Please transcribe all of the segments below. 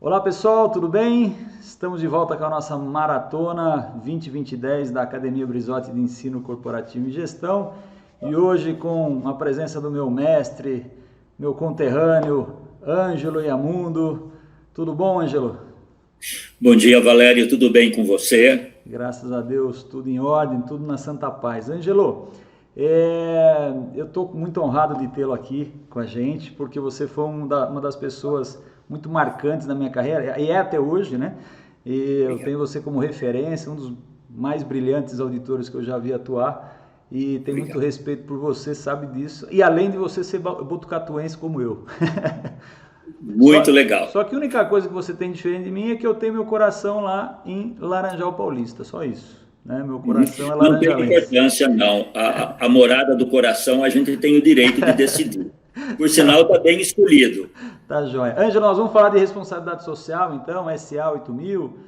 Olá pessoal, tudo bem? Estamos de volta com a nossa maratona 2020-10 da Academia Brizotti de Ensino Corporativo e Gestão e hoje com a presença do meu mestre, meu conterrâneo, Ângelo Yamundo. Tudo bom, Ângelo? Bom dia, Valério. Tudo bem com você? Graças a Deus, tudo em ordem, tudo na santa paz. Ângelo, eu estou muito honrado de tê-lo aqui com a gente, porque você foi uma das pessoas muito marcantes na minha carreira, e é até hoje, né? E eu Obrigado. tenho você como referência, um dos mais brilhantes auditores que eu já vi atuar, e tenho muito Obrigado. respeito por você, sabe disso, e além de você ser botucatuense como eu. Muito legal. Só que a única coisa que você tem diferente de mim é que eu tenho meu coração lá em Laranjal Paulista, só isso. Né? Meu coração é Não tem laranjalense. importância, não. A morada do coração a gente tem o direito de decidir. Por sinal, está bem escolhido. Tá joia. Ângelo, nós vamos falar de responsabilidade social, então, SA 8000,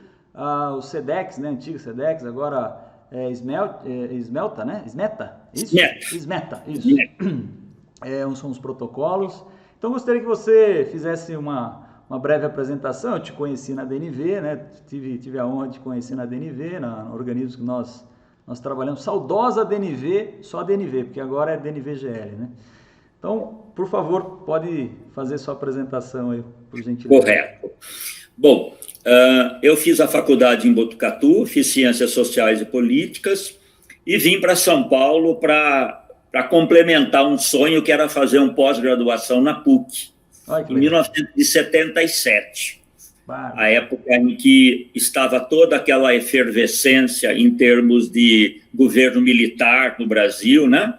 o SEDEX, né? Antigo SEDEX, agora Smelta, né? Smeta? Isso? Neto. Smeta, isso. São os protocolos. Então, gostaria que você fizesse uma breve apresentação. Eu te conheci na DNV, né? Tive a honra de te conhecer na DNV, no organismo que nós trabalhamos. Saudosa DNV, só DNV, porque agora é DNVGL, né? Então, por favor, pode fazer sua apresentação aí, por gentileza. Correto. Bom, eu fiz a faculdade em Botucatu, fiz Ciências Sociais e Políticas e vim para São Paulo para complementar um sonho que era fazer um pós-graduação na PUC, Olha que em legal. 1977. A Bárbaro. época em que estava toda aquela efervescência em termos de governo militar no Brasil, né?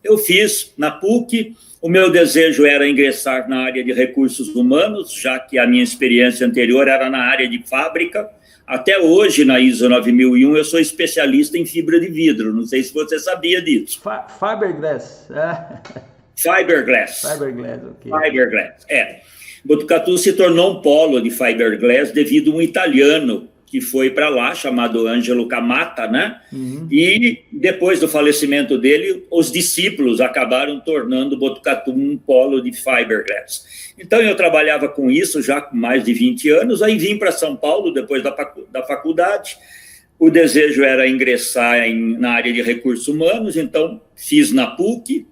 Eu fiz na PUC, o meu desejo era ingressar na área de recursos humanos, já que a minha experiência anterior era na área de fábrica. Até hoje, na ISO 9001, eu sou especialista em fibra de vidro, não sei se você sabia disso. Fiberglass. Fiberglass. Fiberglass, ok. Fiberglass, Botucatu se tornou um polo de fiberglass devido a um italiano que foi para lá, chamado Angelo Camata, né? Uhum. E depois do falecimento dele, os discípulos acabaram tornando Botucatu um polo de fiberglass. Então eu trabalhava com isso já com mais de 20 anos, aí vim para São Paulo depois da faculdade. O desejo era ingressar na área de recursos humanos, então fiz na PUC,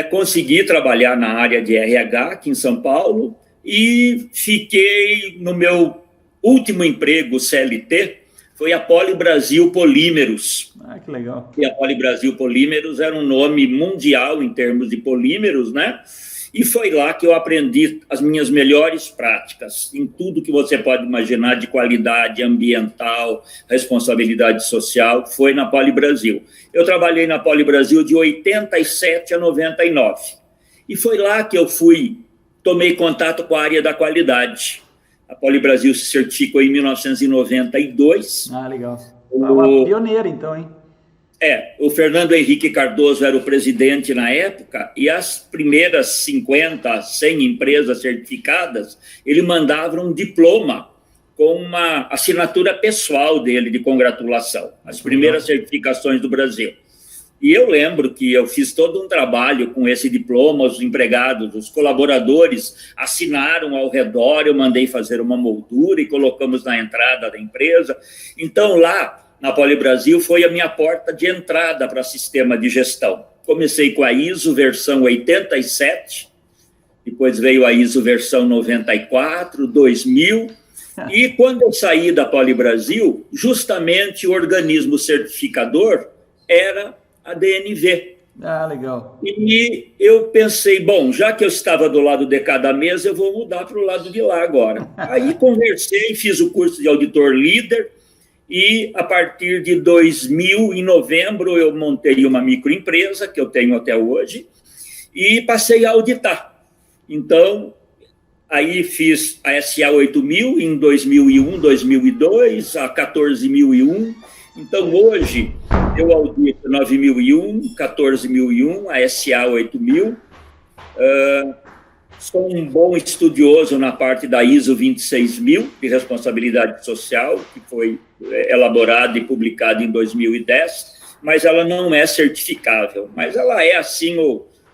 consegui trabalhar na área de RH aqui em São Paulo e fiquei no meu último emprego CLT, foi a Poli Brasil Polímeros. Que legal. E a Poli Brasil Polímeros era um nome mundial em termos de polímeros, né? E foi lá que eu aprendi as minhas melhores práticas em tudo que você pode imaginar de qualidade ambiental, responsabilidade social, foi na Poli Brasil. Eu trabalhei na Poli Brasil de 87 a 99. E foi lá que eu tomei contato com a área da qualidade. A Poli Brasil se certificou em 1992. Legal. Uma pioneira, então, hein? O Fernando Henrique Cardoso era o presidente na época, e as primeiras 50, 100 empresas certificadas, ele mandava um diploma com uma assinatura pessoal dele de congratulação, as primeiras certificações do Brasil. E eu lembro que eu fiz todo um trabalho com esse diploma, os empregados, os colaboradores assinaram ao redor, eu mandei fazer uma moldura e colocamos na entrada da empresa. Então, lá na Poli Brasil foi a minha porta de entrada para sistema de gestão. Comecei com a ISO versão 87, depois veio a ISO versão 94, 2000, e quando eu saí da Poli Brasil, justamente o organismo certificador era a DNV. Legal. E eu pensei, bom, já que eu estava do lado de cada mesa, eu vou mudar para o lado de lá agora. Aí conversei, fiz o curso de auditor líder, e a partir de 2000, em novembro, eu montei uma microempresa, que eu tenho até hoje, e passei a auditar. Então, aí fiz a SA 8000 em 2001, 2002, a 14001. Então, hoje, eu audito 9001, 14001, a SA 8000. Sou um bom estudioso na parte da ISO 26000, de responsabilidade social, que foi elaborada e publicada em 2010, mas ela não é certificável. Mas ela é, assim,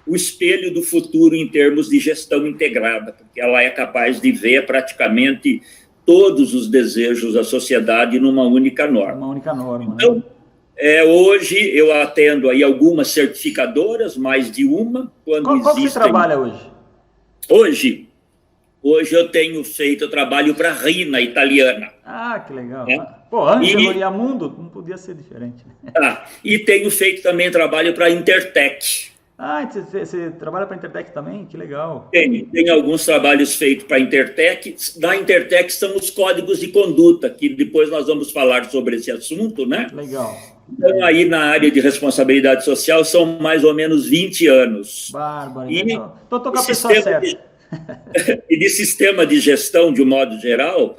o espelho do futuro em termos de gestão integrada, porque ela é capaz de ver praticamente todos os desejos da sociedade numa única norma. Uma única norma, então, né? Hoje eu atendo aí algumas certificadoras, mais de uma. Qual que você trabalha hoje? Hoje eu trabalho para a RINA italiana. Ah, que legal. Pô, Ângelo e Amundo, não podia ser diferente. E tenho feito também trabalho para a Intertech. Ah, você trabalha para a Intertech também? Que legal. Tenho alguns trabalhos feitos para a Intertech. Da Intertech são os códigos de conduta, que depois nós vamos falar sobre esse assunto, né? Legal. Então, aí na área de responsabilidade social são mais ou menos 20 anos. Bárbaro. Então, estou com a pessoa certa. E de sistema de gestão, de um modo geral,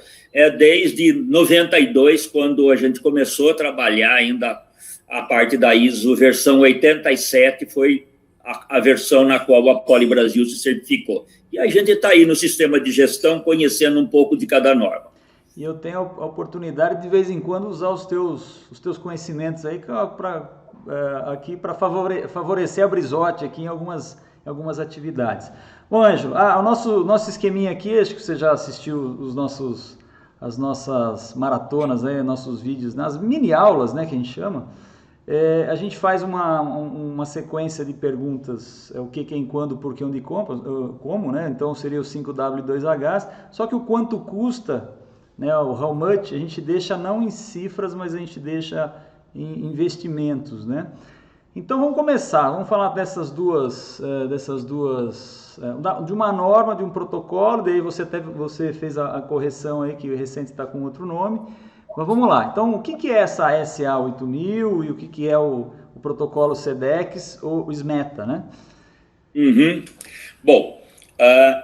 desde 92, quando a gente começou a trabalhar ainda a parte da ISO, versão 87, foi a versão na qual a Poli Brasil se certificou. E a gente está aí no sistema de gestão, conhecendo um pouco de cada norma. E eu tenho a oportunidade, de vez em quando, usar os teus conhecimentos aí aqui para favorecer a Brizotti aqui em algumas atividades. Bom, Ângelo, o nosso esqueminha aqui, acho que você já assistiu as nossas maratonas, né, nossos vídeos, nas mini aulas, né, que a gente chama. A gente faz uma sequência de perguntas, o que, quem, quando, por que, onde, como, né? Então seria o 5W e 2Hs, só que o quanto custa, né, o how much, a gente deixa não em cifras, mas a gente deixa em investimentos, né? Então vamos começar, vamos falar dessas duas, de uma norma, de um protocolo, daí você fez a correção aí, que recente está com outro nome, mas vamos lá. Então o que é essa SA 8000 e o que é o protocolo SEDEX ou o SMETA, né? Bom,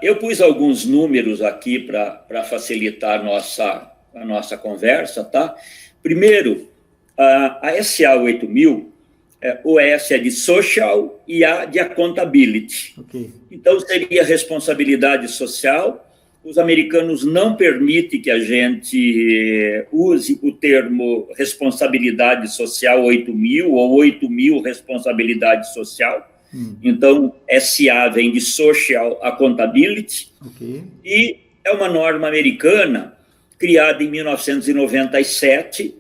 eu pus alguns números aqui para facilitar a nossa conversa, tá? Primeiro, a SA 8000, o S é de social e A de accountability. Okay. Então, seria responsabilidade social. Os americanos não permitem que a gente use o termo responsabilidade social 8000 ou 8000 responsabilidade social. Então, SA vem de Social Accountability. Okay. E é uma norma americana criada em 1997.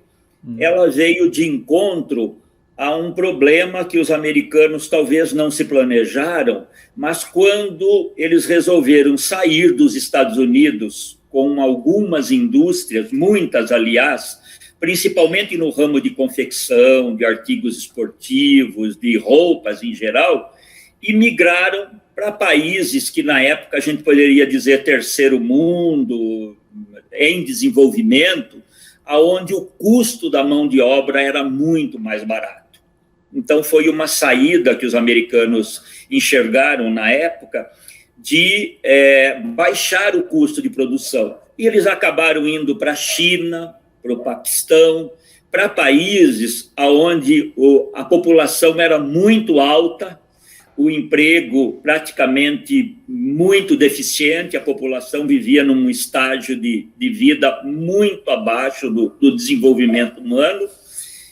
Ela veio de encontro a um problema que os americanos talvez não se planejaram, mas quando eles resolveram sair dos Estados Unidos com algumas indústrias, muitas, aliás, principalmente no ramo de confecção, de artigos esportivos, de roupas em geral, e migraram para países que, na época, a gente poderia dizer terceiro mundo, em desenvolvimento, onde o custo da mão de obra era muito mais barato. Então, foi uma saída que os americanos enxergaram na época de baixar o custo de produção. E eles acabaram indo para a China, para o Paquistão, para países onde a população era muito alta, o emprego praticamente muito deficiente, a população vivia num estágio de vida muito abaixo do desenvolvimento humano,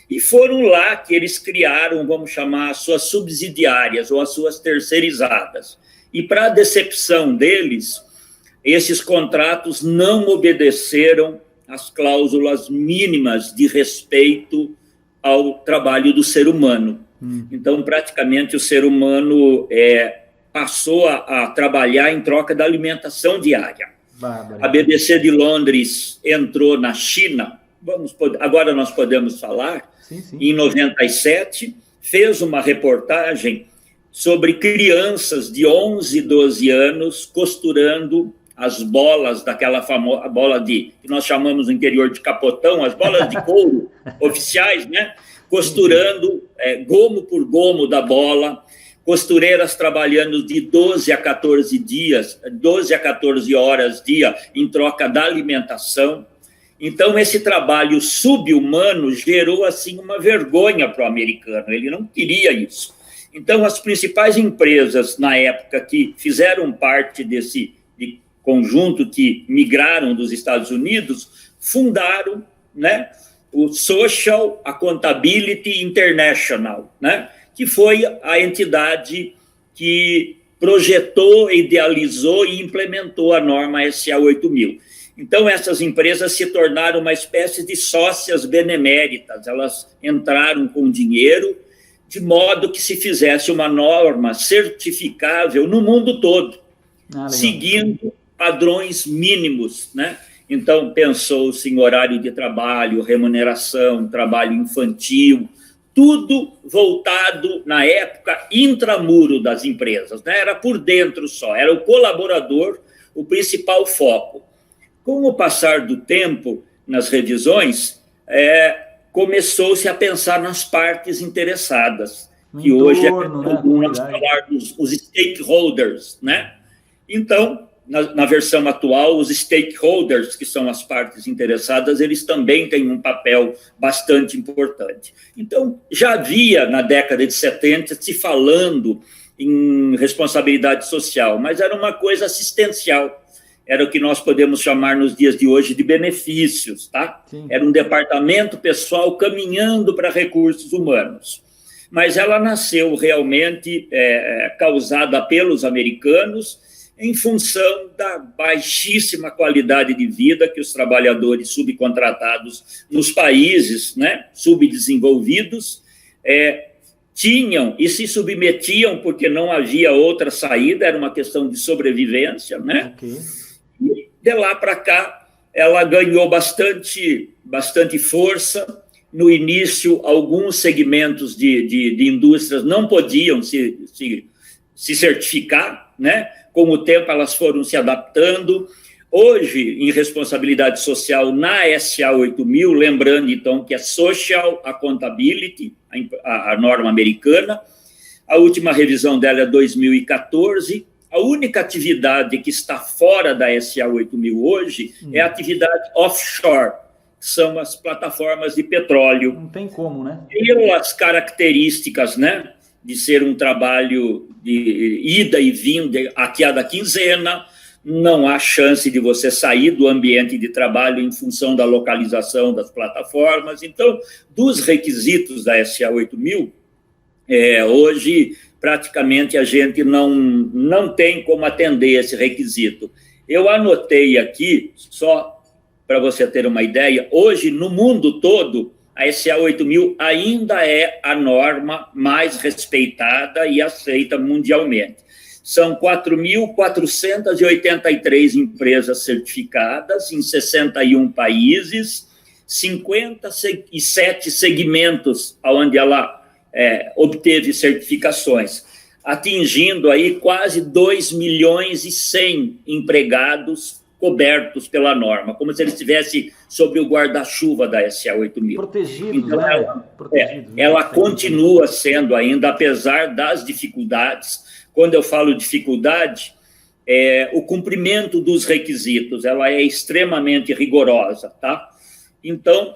e foram lá que eles criaram, vamos chamar, as suas subsidiárias ou as suas terceirizadas. E, para a decepção deles, esses contratos não obedeceram às cláusulas mínimas de respeito ao trabalho do ser humano. Então, praticamente, o ser humano passou a trabalhar em troca da alimentação diária. A BBC de Londres entrou na China, agora nós podemos falar, sim. Em 97, fez uma reportagem sobre crianças de 11, 12 anos costurando as bolas daquela famosa bola que nós chamamos no interior de capotão, as bolas de couro oficiais, né? Costurando gomo por gomo da bola, costureiras trabalhando de 12 a 14 horas dia em troca da alimentação. Então, esse trabalho subhumano gerou, assim, uma vergonha para o americano, ele não queria isso. Então, as principais empresas, na época, que fizeram parte desse conjunto que migraram dos Estados Unidos, fundaram, né, o Social Accountability International, né, que foi a entidade que projetou, idealizou e implementou a norma SA 8000. Então, essas empresas se tornaram uma espécie de sócias beneméritas, elas entraram com dinheiro, de modo que se fizesse uma norma certificável no mundo todo, seguindo padrões mínimos, né? Então, pensou-se em horário de trabalho, remuneração, trabalho infantil, tudo voltado, na época, intramuro das empresas, né? Era por dentro só, era o colaborador o principal foco. Com o passar do tempo, nas revisões, começou-se a pensar nas partes interessadas, que hoje é comum nós falar dos stakeholders, né? Então, na versão atual, os stakeholders, que são as partes interessadas, eles também têm um papel bastante importante. Então, já havia, na década de 70, se falando em responsabilidade social, mas era uma coisa assistencial. Era o que nós podemos chamar nos dias de hoje de benefícios, tá? Sim. Era um departamento pessoal caminhando para recursos humanos. Mas ela nasceu realmente causada pelos americanos em função da baixíssima qualidade de vida que os trabalhadores subcontratados nos países, né, subdesenvolvidos tinham e se submetiam porque não havia outra saída, era uma questão de sobrevivência, né? Okay. E de lá para cá, ela ganhou bastante força. No início, alguns segmentos de indústrias não podiam se certificar, né? Com o tempo, elas foram se adaptando. Hoje, em responsabilidade social, na SA 8000, lembrando, então, que é Social Accountability, a norma americana, a última revisão dela é 2014. A única atividade que está fora da SA 8000 hoje é a atividade offshore, que são as plataformas de petróleo. Não tem como, né? Pelas características, né, de ser um trabalho de ida e vinda a cada quinzena, não há chance de você sair do ambiente de trabalho em função da localização das plataformas. Então, dos requisitos da SA 8000, hoje, praticamente, a gente não tem como atender esse requisito. Eu anotei aqui, só para você ter uma ideia, hoje, no mundo todo, a SA 8000 ainda é a norma mais respeitada e aceita mundialmente. São 4.483 empresas certificadas em 61 países, 57 segmentos onde ela obteve certificações, atingindo aí quase 2 milhões e 100 empregados cobertos pela norma, como se ele estivesse sob o guarda-chuva da SA 8000. Protegidos, então, né? Ela continua sendo ainda, apesar das dificuldades. Quando eu falo dificuldade, o cumprimento dos requisitos, ela é extremamente rigorosa, tá? Então,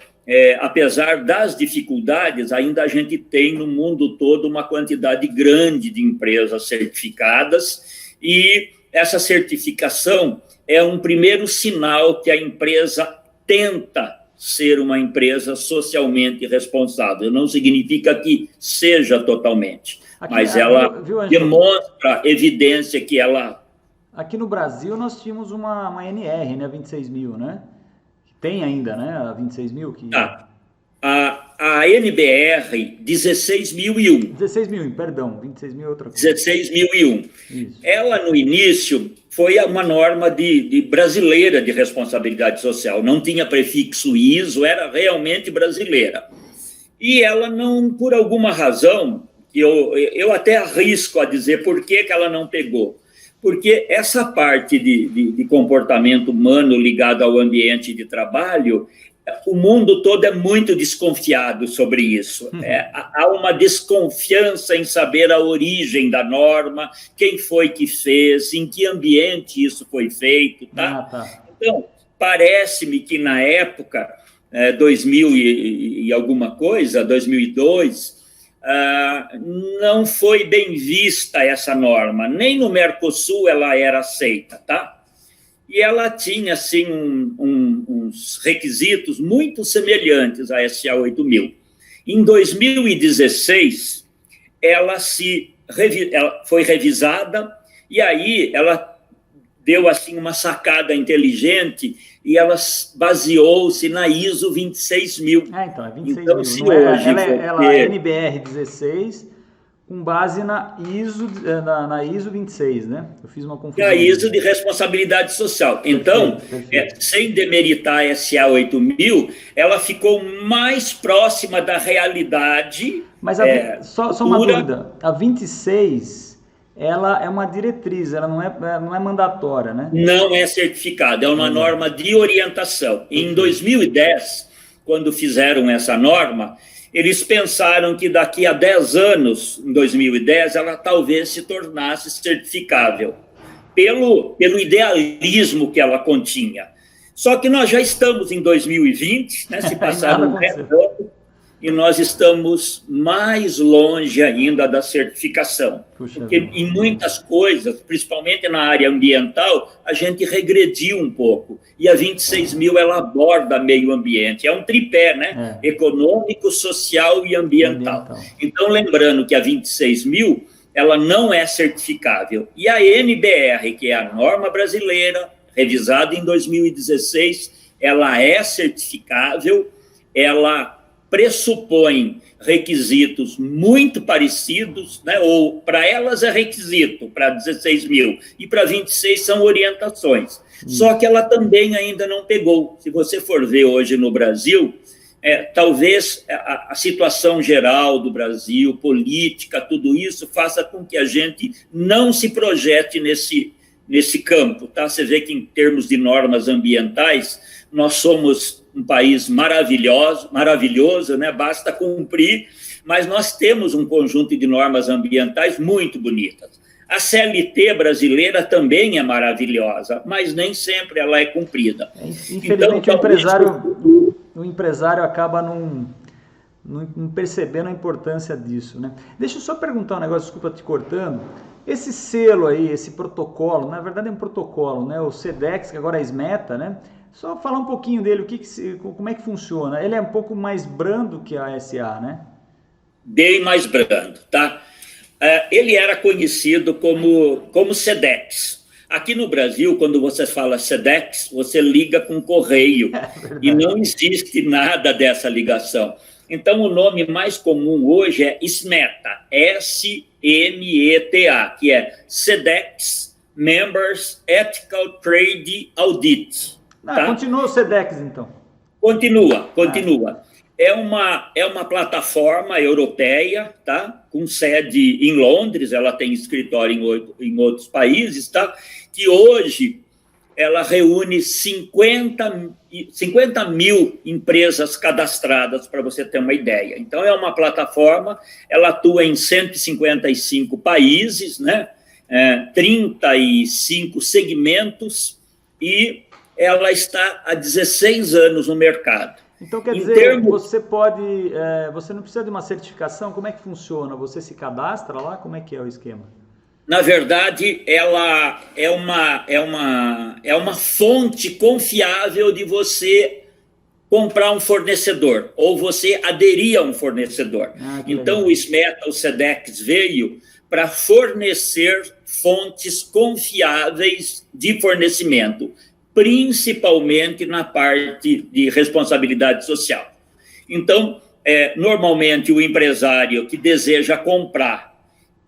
apesar das dificuldades, ainda a gente tem no mundo todo uma quantidade grande de empresas certificadas e essa certificação é um primeiro sinal que a empresa tenta ser uma empresa socialmente responsável. Não significa que seja totalmente, mas ela demonstra evidência que ela... Aqui no Brasil nós tínhamos uma NR, né, 26.000, né? Tem ainda, né, a 26.000? Que... A NBR 16.001. 16.001, perdão, 26.000 é outra coisa. 16.001. Isso. Ela, no início, foi uma norma de brasileira de responsabilidade social. Não tinha prefixo ISO, era realmente brasileira. E ela não, por alguma razão, eu até arrisco a dizer por que ela não pegou. Porque essa parte de comportamento humano ligado ao ambiente de trabalho, o mundo todo é muito desconfiado sobre isso. Há uma desconfiança em saber a origem da norma, quem foi que fez, em que ambiente isso foi feito. Tá? Então, parece-me que na época, 2000 e alguma coisa, 2002, não foi bem vista essa norma. Nem no Mercosul ela era aceita, tá? E ela tinha, assim, uns requisitos muito semelhantes à SA 8000. Em 2016, ela se ela foi revisada, e aí ela deu assim uma sacada inteligente e ela baseou-se na ISO 26000. Então, é 26 então, mil. Se Não é, hoje ela é NBR 16 com base na ISO 26, né? Eu fiz uma confusão. A ISO de responsabilidade social. Então, perfeito. Sem demeritar a SA 8000, ela ficou mais próxima da realidade. Mas só uma dúvida, a 26, ela é uma diretriz, ela não é mandatória, né? Não é certificada, é uma norma de orientação. Em 2010, quando fizeram essa norma, eles pensaram que daqui a 10 anos, em 2010, ela talvez se tornasse certificável, pelo idealismo que ela continha. Só que nós já estamos em 2020, né, se passaram 10 anos, e nós estamos mais longe ainda da certificação. Porque em muitas coisas, principalmente na área ambiental, a gente regrediu um pouco. E a 26.000, ela aborda meio ambiente. É um tripé, né? Econômico, social e ambiental. Então, lembrando que a 26.000, ela não é certificável. E a NBR, que é a norma brasileira, revisada em 2016, ela é certificável, ela pressupõe requisitos muito parecidos, né? Ou para elas é requisito, para 16.000, e para 26 são orientações. Só que ela também ainda não pegou. Se você for ver hoje no Brasil, talvez a situação geral do Brasil, política, tudo isso, faça com que a gente não se projete nesse campo. Tá? Você vê que, em termos de normas ambientais, nós somos um país maravilhoso, né? Basta cumprir, mas nós temos um conjunto de normas ambientais muito bonitas. A CLT brasileira também é maravilhosa, mas nem sempre ela é cumprida. Infelizmente, o empresário acaba não percebendo a importância disso, né? Deixa eu só perguntar um negócio, desculpa te cortando. Esse selo aí, esse protocolo, na verdade é um protocolo, né? O SEDEX, que agora é SMETA, né? Só falar um pouquinho dele, como é que funciona. Ele é um pouco mais brando que a SA, né? Bem mais brando, tá? Ele era conhecido como SEDEX. Aqui no Brasil, quando você fala SEDEX, você liga com correio. E não existe nada dessa ligação. Então, o nome mais comum hoje é SMETA, SMETA, que é SEDEX Members Ethical Trade Audit. Tá? Continua o SEDEX, então. Continua. É uma plataforma europeia, tá? Com sede em Londres, ela tem escritório em outros países, tá? Que hoje ela reúne 50 mil empresas cadastradas, para você ter uma ideia. Então, é uma plataforma, ela atua em 155 países, né? 35 segmentos, e ela está há 16 anos no mercado. Então, quer dizer, você não precisa de uma certificação? Como é que funciona? Você se cadastra lá? Como é que é o esquema? Na verdade, ela é uma fonte confiável de você comprar um fornecedor, ou você aderir a um fornecedor. Então, o SMETA, o SEDEX, veio para fornecer fontes confiáveis de fornecimento, principalmente na parte de responsabilidade social. Então, normalmente, o empresário que deseja comprar,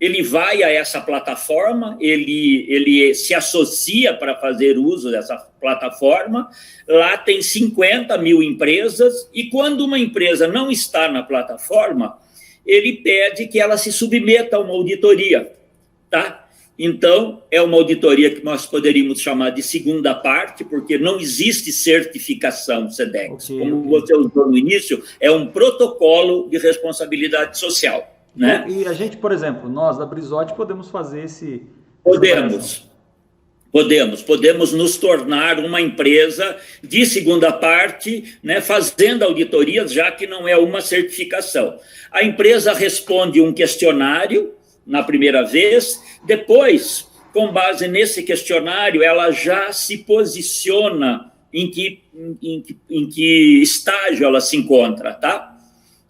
ele vai a essa plataforma, ele se associa para fazer uso dessa plataforma. Lá tem 50 mil empresas, e quando uma empresa não está na plataforma, ele pede que ela se submeta a uma auditoria, tá? Então, é uma auditoria que nós poderíamos chamar de segunda parte, porque não existe certificação SEDEX. Como você usou no início, é um protocolo de responsabilidade social. Né? E a gente, por exemplo, nós da Brizote podemos fazer Podemos nos tornar uma empresa de segunda parte, né, fazendo auditorias, já que não é uma certificação. A empresa responde um questionário na primeira vez, depois, com base nesse questionário, ela já se posiciona em que estágio ela se encontra, tá?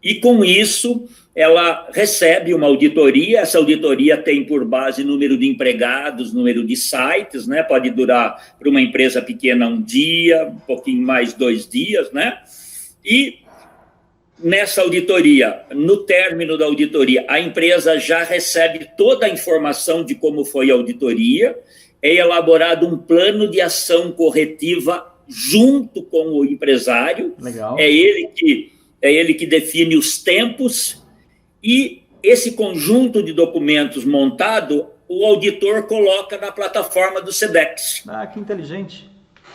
E com isso, ela recebe uma auditoria, essa auditoria tem por base número de empregados, número de sites, né? Pode durar para uma empresa pequena 1 dia, um pouquinho mais 2 dias, né? E nessa auditoria, no término da auditoria, a empresa já recebe toda a informação de como foi a auditoria, é elaborado um plano de ação corretiva junto com o empresário. Legal. É ele que define os tempos. E esse conjunto de documentos montado, o auditor coloca na plataforma do SEDEX. Ah, que inteligente.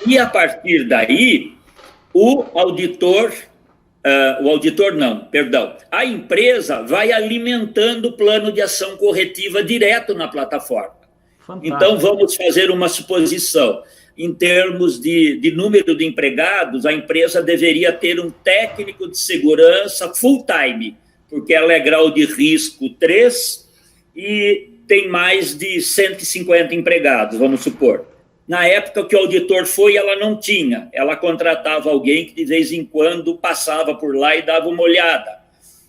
E, a partir daí, a empresa vai alimentando o plano de ação corretiva direto na plataforma. Fantástico. Então, vamos fazer uma suposição. Em termos de número de empregados, a empresa deveria ter um técnico de segurança full-time, porque ela é grau de risco 3 e tem mais de 150 empregados, vamos supor. Na época que o auditor foi, ela não tinha. Ela contratava alguém que, de vez em quando, passava por lá e dava uma olhada.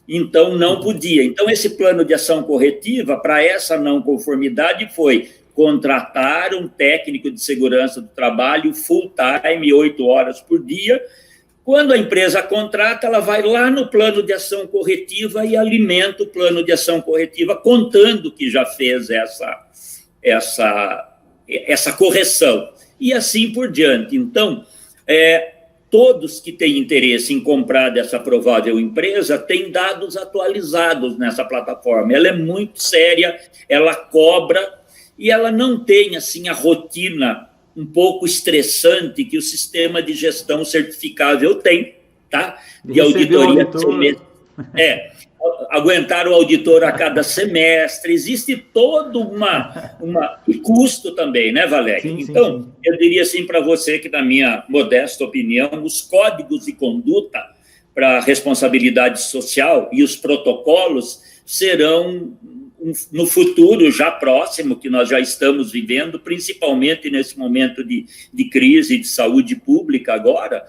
Então, não podia. Então, esse plano de ação corretiva, para essa não conformidade, foi contratar um técnico de segurança do trabalho full-time, 8 horas por dia. Quando a empresa contrata, ela vai lá no plano de ação corretiva e alimenta o plano de ação corretiva, contando que já fez essa correção. E assim por diante. Então, todos que têm interesse em comprar dessa provável empresa têm dados atualizados nessa plataforma. Ela é muito séria, ela cobra e ela não tem assim, a rotina um pouco estressante que o sistema de gestão certificável tem, tá? De auditoria. Aguentar o auditor a cada semestre, existe todo e custo também, né, Valério? Sim, então, sim. Eu diria assim para você que, na minha modesta opinião, os códigos de conduta para responsabilidade social e os protocolos serão, no futuro já próximo, que nós já estamos vivendo, principalmente nesse momento de crise de saúde pública agora,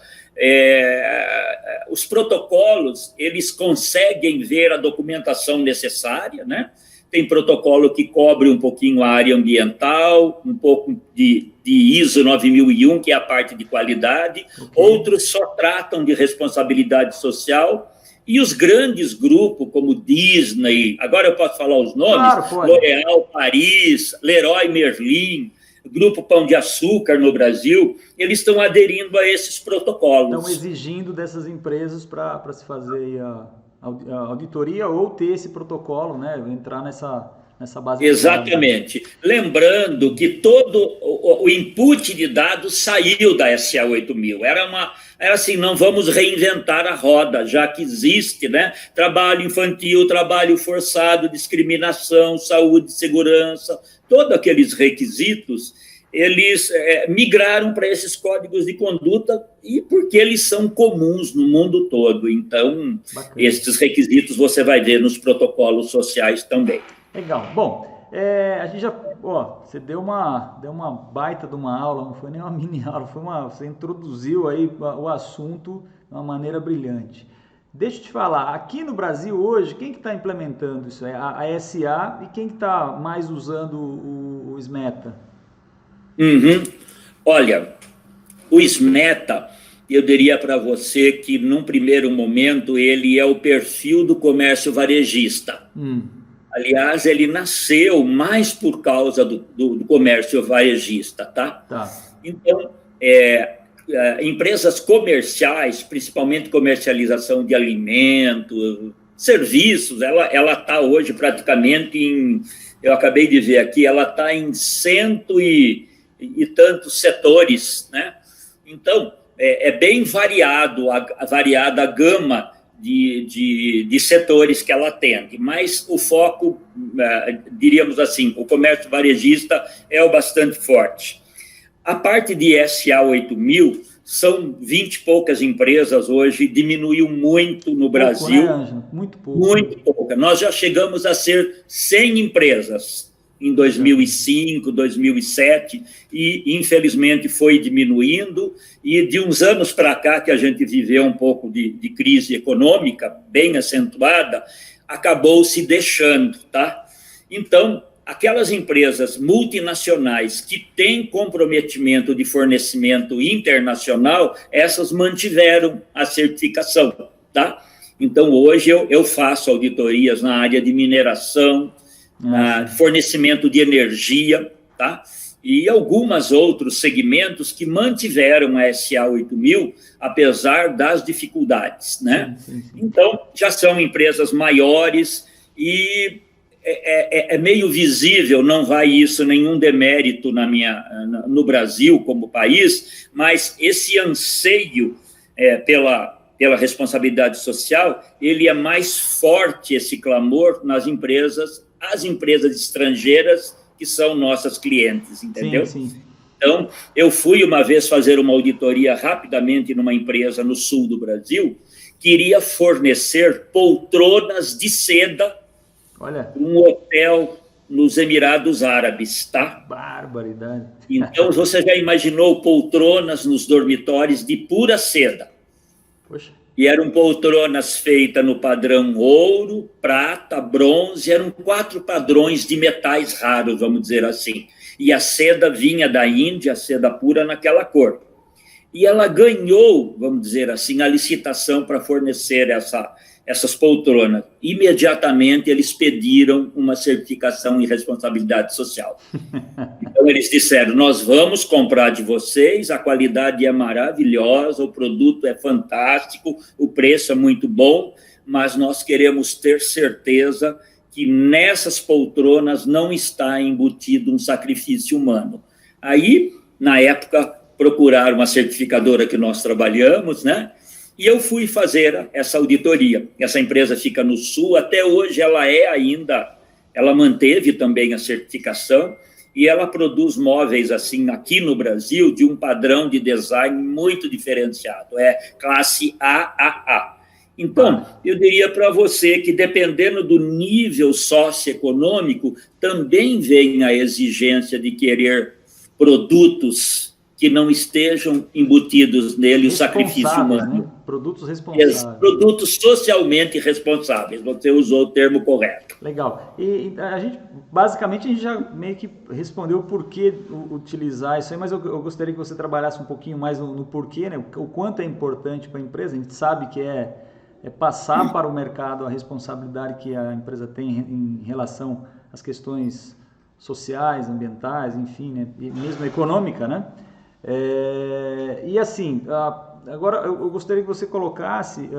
os protocolos, eles conseguem ver a documentação necessária, né? Tem protocolo que cobre um pouquinho a área ambiental, um pouco de ISO 9001, que é a parte de qualidade, outros só tratam de responsabilidade social. E os grandes grupos, como Disney, agora eu posso falar os nomes? Claro, L'Oréal Paris, Leroy Merlin, Grupo Pão de Açúcar no Brasil, eles estão aderindo a esses protocolos. Estão exigindo dessas empresas para se fazer a auditoria ou ter esse protocolo, né? Entrar nessa base. Exatamente. Lembrando que todo o input de dados saiu da SA 8000. Era assim, não vamos reinventar a roda, já que existe, né? Trabalho infantil, trabalho forçado, discriminação, saúde, segurança, todos aqueles requisitos, eles migraram para esses códigos de conduta e porque eles são comuns no mundo todo. Então, esses requisitos você vai ver nos protocolos sociais também. Legal. Bom, a gente já... você deu uma baita de uma aula, não foi nem uma mini aula, você introduziu aí o assunto de uma maneira brilhante. Deixa eu te falar, aqui no Brasil hoje, quem que está implementando isso? A SA e quem que está mais usando o SMETA? Olha, o SMETA, eu diria para você que, num primeiro momento, ele é o perfil do comércio varejista. Aliás, ele nasceu mais por causa do comércio varejista, tá? Então, empresas comerciais, principalmente comercialização de alimentos, serviços, ela está hoje praticamente eu acabei de ver aqui, ela está em 100 e tantos setores, né? Então, é bem variada a gama de setores que ela atende, mas o foco, diríamos assim, o comércio varejista é o bastante forte. A parte de SA 8000, são 20 e poucas empresas hoje, diminuiu muito no Brasil. Né, Ângelo? Muito pouco. Muito pouca. Nós já chegamos a ser 100 empresas em 2005, 2007, e infelizmente foi diminuindo, e de uns anos para cá, que a gente viveu um pouco de crise econômica bem acentuada, acabou se deixando, tá? Então, aquelas empresas multinacionais que têm comprometimento de fornecimento internacional, essas mantiveram a certificação, tá? Então, hoje eu faço auditorias na área de mineração, fornecimento de energia, tá? E alguns outros segmentos que mantiveram a SA 8000, apesar das dificuldades, né? Sim. Então, já são empresas maiores e é meio visível, não vai isso nenhum demérito no Brasil como país, mas esse anseio pela responsabilidade social, ele é mais forte, esse clamor, nas empresas, as empresas estrangeiras que são nossas clientes, entendeu? Sim, sim. Então, eu fui uma vez fazer uma auditoria rapidamente numa empresa no sul do Brasil, que iria fornecer poltronas de seda para um hotel nos Emirados Árabes, tá? Barbaridade. Então, você já imaginou poltronas nos dormitórios de pura seda? Poxa. E eram poltronas feitas no padrão ouro, prata, bronze, eram 4 padrões de metais raros, vamos dizer assim. E a seda vinha da Índia, a seda pura naquela cor. E ela ganhou, vamos dizer assim, a licitação para fornecer essas poltronas. Imediatamente eles pediram uma certificação em responsabilidade social. Então eles disseram, nós vamos comprar de vocês, a qualidade é maravilhosa, o produto é fantástico, o preço é muito bom, mas nós queremos ter certeza que nessas poltronas não está embutido um sacrifício humano. Aí, na época, procuraram uma certificadora que nós trabalhamos, né? E eu fui fazer essa auditoria. Essa empresa fica no Sul, até hoje ela manteve também a certificação e ela produz móveis assim aqui no Brasil de um padrão de design muito diferenciado, é classe AAA. Então, eu diria para você que dependendo do nível socioeconômico, também vem a exigência de querer produtos que não estejam embutidos nele o sacrifício humano. Né? Produtos responsáveis. Produtos socialmente responsáveis, você usou o termo correto. Legal. E basicamente, a gente já meio que respondeu o porquê utilizar isso aí, mas eu gostaria que você trabalhasse um pouquinho mais no porquê, né? O quanto é importante para a empresa. A gente sabe que é passar para o mercado a responsabilidade que a empresa tem em relação às questões sociais, ambientais, enfim, né? E mesmo econômica, né? E assim, agora eu gostaria que você colocasse,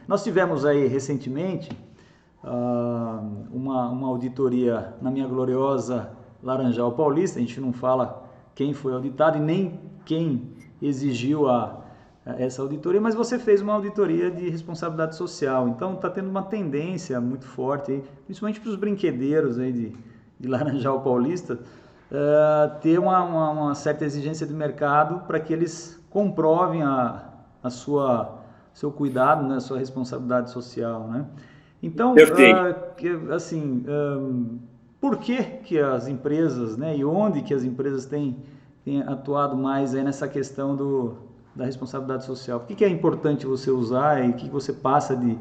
nós tivemos aí recentemente uma auditoria na minha gloriosa Laranjal Paulista, a gente não fala quem foi auditado e nem quem exigiu essa auditoria, mas você fez uma auditoria de responsabilidade social, então está tendo uma tendência muito forte, aí, principalmente para os brinquedeiros aí de Laranjal Paulista, ter uma certa exigência de mercado para que eles comprovem seu cuidado, né, a sua responsabilidade social, né? Então, assim, por que as empresas, né, e onde que as empresas têm atuado mais aí nessa questão da responsabilidade social? Por que é importante você usar e o que você passa o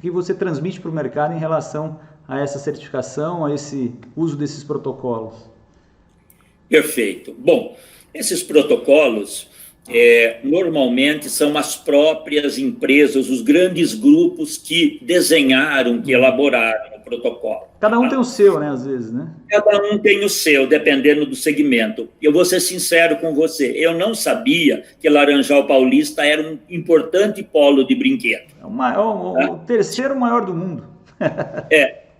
que você transmite para o mercado em relação a essa certificação, a esse uso desses protocolos? Perfeito. Bom, esses protocolos normalmente são as próprias empresas, os grandes grupos que desenharam, que elaboraram o protocolo. Cada um tem o seu, né, às vezes, né? Cada um tem o seu, dependendo do segmento. Eu vou ser sincero com você, eu não sabia que Laranjal Paulista era um importante polo de brinquedo. O terceiro maior do mundo.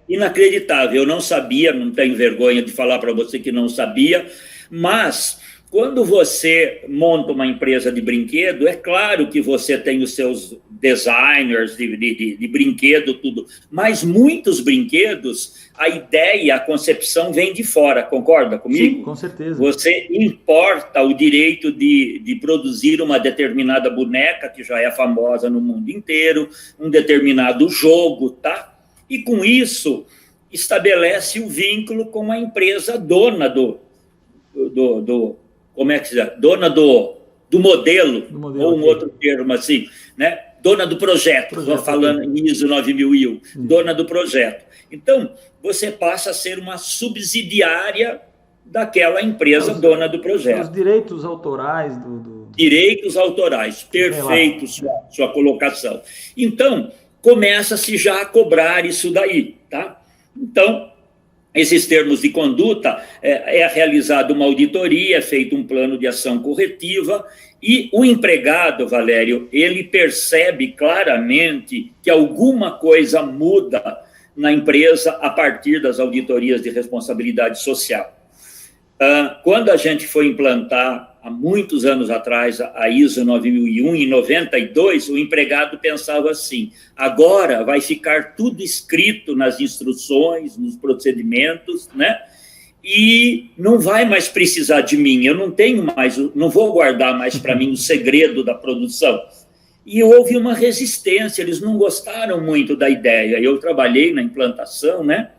Inacreditável, eu não sabia, não tenho vergonha de falar para você que não sabia, mas quando você monta uma empresa de brinquedo, é claro que você tem os seus designers de brinquedo, tudo, mas muitos brinquedos, a ideia, a concepção vem de fora, concorda comigo? Sim, com certeza. Você importa o direito de produzir uma determinada boneca, que já é famosa no mundo inteiro, um determinado jogo, tá? E com isso, estabelece o vínculo com a empresa dona como é que se diz? Dona do modelo, ou um outro termo assim, né? dona do projeto, estou falando em ISO 9001, dona do projeto. Então, você passa a ser uma subsidiária daquela empresa dona do projeto. Os direitos autorais Direitos autorais, perfeito sua colocação. Então, começa-se já a cobrar isso daí, tá? Então, esses termos de conduta, é realizada uma auditoria, é feito um plano de ação corretiva, e o empregado, Valério, ele percebe claramente que alguma coisa muda na empresa a partir das auditorias de responsabilidade social. Quando a gente foi implantar, há muitos anos atrás, a ISO 9001, em 92, o empregado pensava assim, agora vai ficar tudo escrito nas instruções, nos procedimentos, né? E não vai mais precisar de mim, eu não vou guardar mais para mim o segredo da produção. E houve uma resistência, eles não gostaram muito da ideia. Eu trabalhei na implantação, né?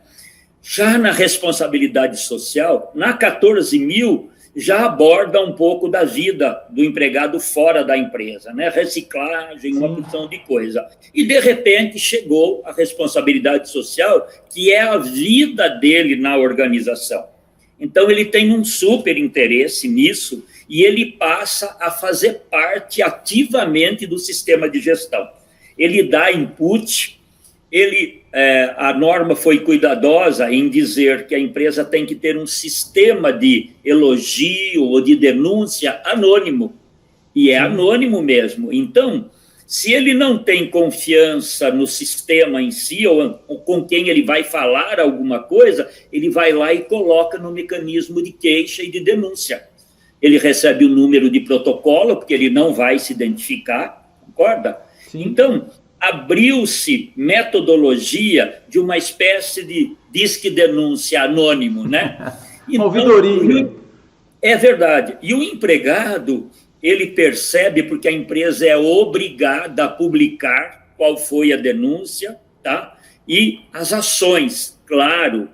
Já na responsabilidade social, na 14.000, já aborda um pouco da vida do empregado fora da empresa, né? Reciclagem, uma porção de coisa. E, de repente, chegou a responsabilidade social, que é a vida dele na organização. Então, ele tem um super interesse nisso e ele passa a fazer parte ativamente do sistema de gestão. Ele dá input, a norma foi cuidadosa em dizer que a empresa tem que ter um sistema de elogio ou de denúncia anônimo, e é anônimo mesmo. Então, se ele não tem confiança no sistema em si, ou com quem ele vai falar alguma coisa, ele vai lá e coloca no mecanismo de queixa e de denúncia. Ele recebe o número de protocolo, porque ele não vai se identificar, concorda? Sim. Então, abriu-se metodologia de uma espécie de disque-denúncia anônimo, né? Então, ouvidoria. É verdade. E o empregado, ele percebe, porque a empresa é obrigada a publicar qual foi a denúncia, tá? E as ações, claro,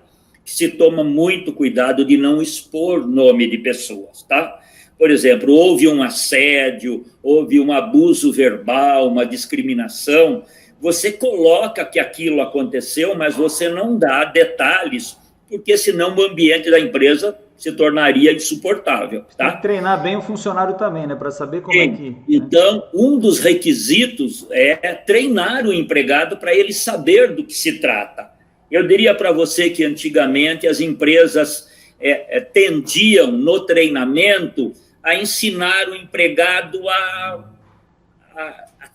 que se toma muito cuidado de não expor nome de pessoas, tá? Por exemplo, houve um assédio, houve um abuso verbal, uma discriminação, você coloca que aquilo aconteceu, mas você não dá detalhes, porque senão o ambiente da empresa se tornaria insuportável. Tá? Tem que treinar bem o funcionário também, né, para saber como é que... Então, um dos requisitos é treinar o empregado para ele saber do que se trata. Eu diria para você que antigamente as empresas tendiam no treinamento a ensinar o empregado a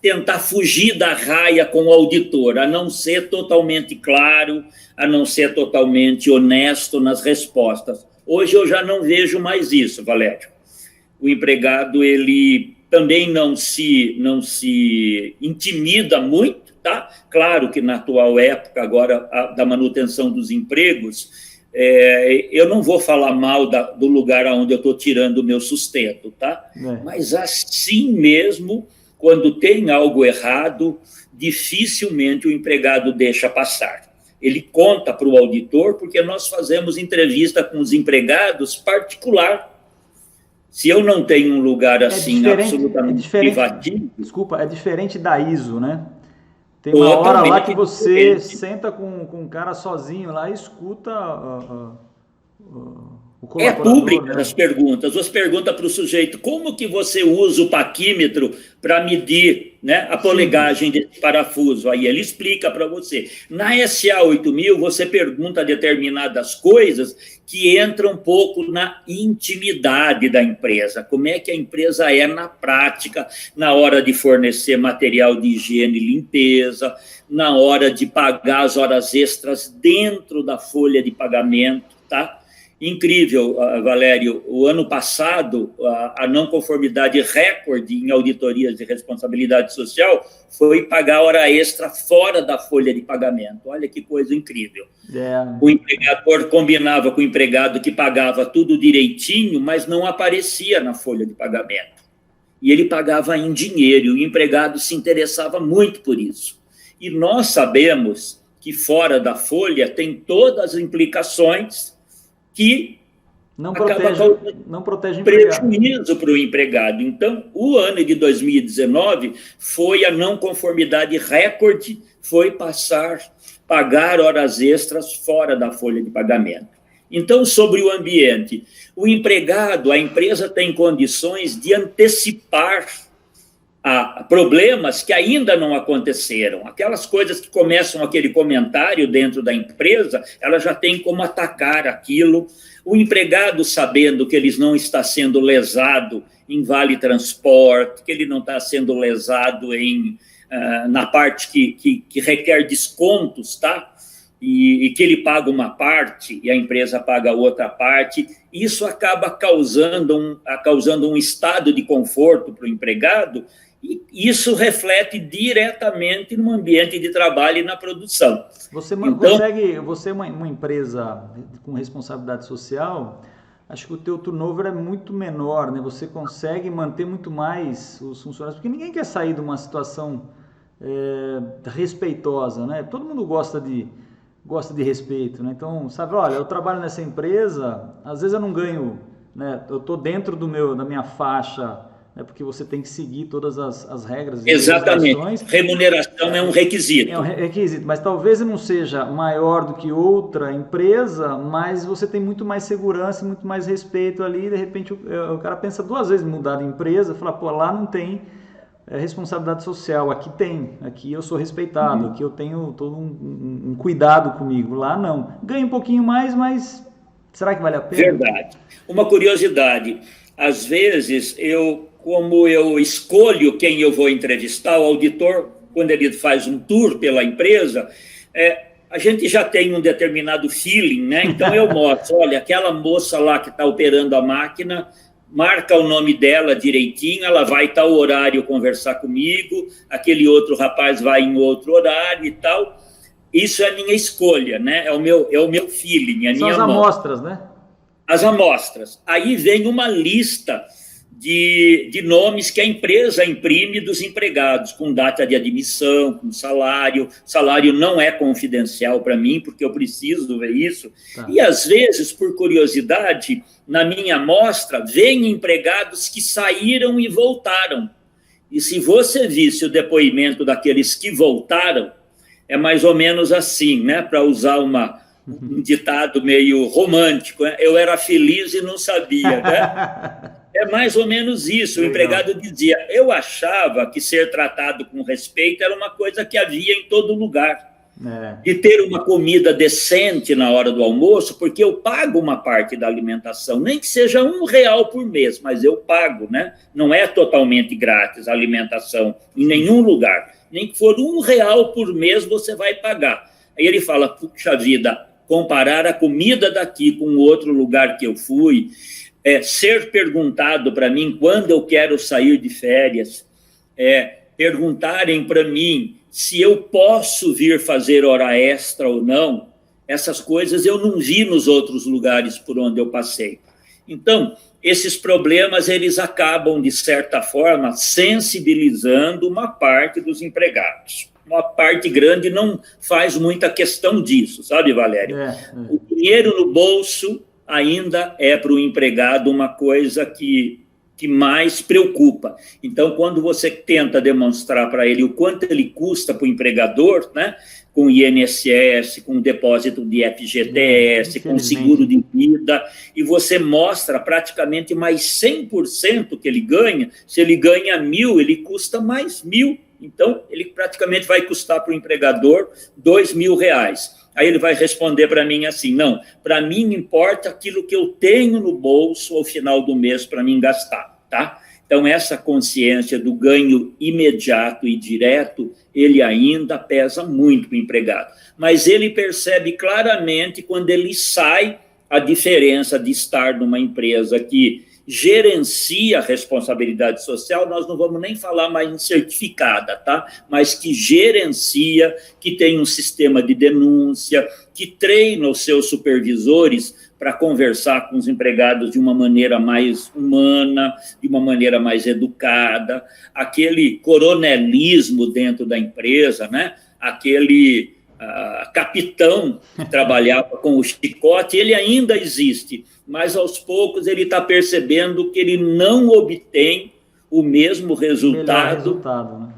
tentar fugir da raia com o auditor, a não ser totalmente claro, a não ser totalmente honesto nas respostas. Hoje eu já não vejo mais isso, Valério. O empregado, ele também não se intimida muito, tá? Claro que na atual época, agora, da manutenção dos empregos, eu não vou falar mal do lugar onde eu estou tirando o meu sustento, tá? Mas assim mesmo, quando tem algo errado, dificilmente o empregado deixa passar. Ele conta para o auditor, porque nós fazemos entrevista com os empregados particular. Se eu não tenho um lugar assim absolutamente privativo... Desculpa, é diferente da ISO, né? Tem uma hora lá que você senta com um cara sozinho lá e escuta o colaborador. Pública, né? as perguntas para o sujeito, como que você usa o paquímetro para medir, né, a polegagem desse parafuso? Aí ele explica para você. Na SA 8000, você pergunta determinadas coisas que entram um pouco na intimidade da empresa. Como é que a empresa é na prática, na hora de fornecer material de higiene e limpeza, na hora de pagar as horas extras dentro da folha de pagamento, tá? Incrível, Valério, o ano passado, a não conformidade recorde em auditorias de responsabilidade social foi pagar hora extra fora da folha de pagamento. Olha que coisa incrível. O empregador combinava com o empregado que pagava tudo direitinho, mas não aparecia na folha de pagamento. E ele pagava em dinheiro, e o empregado se interessava muito por isso. E nós sabemos que fora da folha tem todas as implicações que acaba causando não protege o empregado. Prejuízo para o empregado. Então, o ano de 2019 foi a não conformidade recorde, foi pagar horas extras fora da folha de pagamento. Então, sobre o ambiente, o empregado, a empresa tem condições de antecipar problemas que ainda não aconteceram. Aquelas coisas que começam aquele comentário dentro da empresa, ela já tem como atacar aquilo. O empregado, sabendo que ele não está sendo lesado em vale transporte, que ele não está sendo lesado na parte que requer descontos, tá? E que ele paga uma parte e a empresa paga outra parte, isso acaba causando um estado de conforto para o empregado, e isso reflete diretamente no ambiente de trabalho e na produção. Você é uma empresa com responsabilidade social, acho que o teu turnover é muito menor, né? Você consegue manter muito mais os funcionários, porque ninguém quer sair de uma situação respeitosa, né? Todo mundo gosta de respeito, né? Então, sabe, olha, eu trabalho nessa empresa, às vezes eu não ganho, né? Eu estou dentro da minha faixa, né? Porque você tem que seguir todas as regras e Exatamente. Remuneração é um requisito. É um requisito, mas talvez eu não seja maior do que outra empresa, mas você tem muito mais segurança, muito mais respeito ali, e de repente o cara pensa duas vezes em mudar de empresa, fala, pô, lá não tem responsabilidade social, aqui eu sou respeitado, aqui eu tenho todo um cuidado comigo, lá não. Ganha um pouquinho mais, mas será que vale a pena? Verdade. Uma curiosidade, às vezes, como eu escolho quem eu vou entrevistar, o auditor, quando ele faz um tour pela empresa, a gente já tem um determinado feeling, né? Então eu mostro, olha, aquela moça lá que está operando a máquina, marca o nome dela direitinho, ela vai tal horário conversar comigo, aquele outro rapaz vai em outro horário e tal. Isso é a minha escolha, né? É o meu feeling, São as amostras, né? As amostras. Aí vem uma lista de nomes que a empresa imprime dos empregados, com data de admissão, com salário. Salário não é confidencial para mim, porque eu preciso ver isso. Tá. E, às vezes, por curiosidade, na minha amostra, vem empregados que saíram e voltaram. E se você visse o depoimento daqueles que voltaram, é mais ou menos assim, né? Para usar um ditado meio romântico, né? Eu era feliz e não sabia, né? É mais ou menos isso. Legal. O empregado dizia, eu achava que ser tratado com respeito era uma coisa que havia em todo lugar. De ter uma comida decente na hora do almoço, porque eu pago uma parte da alimentação, nem que seja R$1 por mês, mas eu pago, né? Não é totalmente grátis a alimentação em nenhum lugar. Nem que for R$1 por mês você vai pagar. Aí ele fala, puxa vida, comparar a comida daqui com outro lugar que eu fui, ser perguntado para mim quando eu quero sair de férias, perguntarem para mim se eu posso vir fazer hora extra ou não, essas coisas eu não vi nos outros lugares por onde eu passei. Então, esses problemas, eles acabam, de certa forma, sensibilizando uma parte dos empregados. Uma parte grande não faz muita questão disso, sabe, Valério? O dinheiro no bolso ainda é para o empregado uma coisa que mais preocupa. Então, quando você tenta demonstrar para ele o quanto ele custa para o empregador, né, com INSS, com depósito de FGTS, com seguro de vida, e você mostra praticamente mais 100% que ele ganha, se ele ganha 1.000, ele custa mais 1.000. Então, ele praticamente vai custar para o empregador R$2.000. Aí ele vai responder para mim assim, não, para mim importa aquilo que eu tenho no bolso ao final do mês para mim gastar, tá? Então, essa consciência do ganho imediato e direto, ele ainda pesa muito para o empregado. Mas ele percebe claramente quando ele sai a diferença de estar numa empresa que gerencia a responsabilidade social, nós não vamos nem falar mais em certificada, tá? Mas que gerencia, que tem um sistema de denúncia, que treina os seus supervisores para conversar com os empregados de uma maneira mais humana, de uma maneira mais educada, aquele coronelismo dentro da empresa, né? Aquele capitão que trabalhava com o chicote, ele ainda existe, mas aos poucos ele está percebendo que ele não obtém o mesmo resultado, né?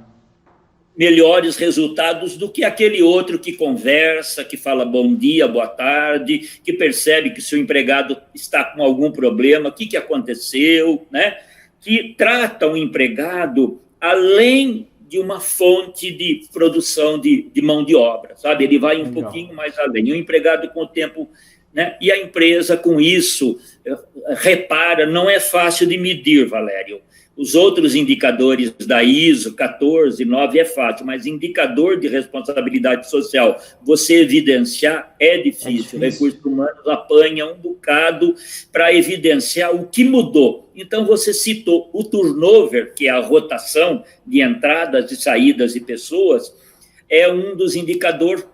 Melhores resultados do que aquele outro que conversa, que fala bom dia, boa tarde, que percebe que seu empregado está com algum problema, o que aconteceu, né? Que trata o empregado além de uma fonte de produção de mão de obra, sabe? Ele vai um pouquinho mais além. O empregado, com o tempo, né? E a empresa, com isso, repara, não é fácil de medir, Valério. Os outros indicadores da ISO 149 é fácil, mas indicador de responsabilidade social, você evidenciar é difícil. Recursos humanos apanha um bocado para evidenciar o que mudou. Então, você citou o turnover, que é a rotação de entradas e saídas de pessoas, é um dos indicadores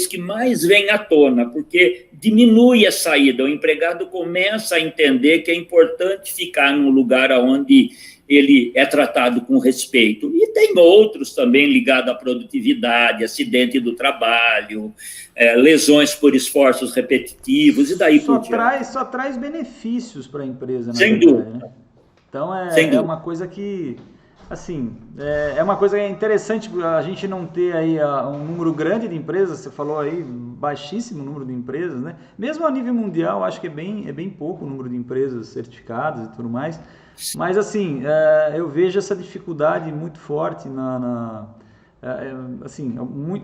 que mais vem à tona, porque diminui a saída, o empregado começa a entender que é importante ficar num lugar onde ele é tratado com respeito. E tem outros também ligados à produtividade, acidente do trabalho, lesões por esforços repetitivos, e daí por diante. Só traz benefícios para a empresa, na Sem verdade, dúvida. Né? Então, é uma coisa que... Assim, é uma coisa interessante a gente não ter aí um número grande de empresas, você falou aí, baixíssimo número de empresas, né? Mesmo a nível mundial, acho que é bem pouco o número de empresas certificadas e tudo mais, mas assim, eu vejo essa dificuldade muito forte assim,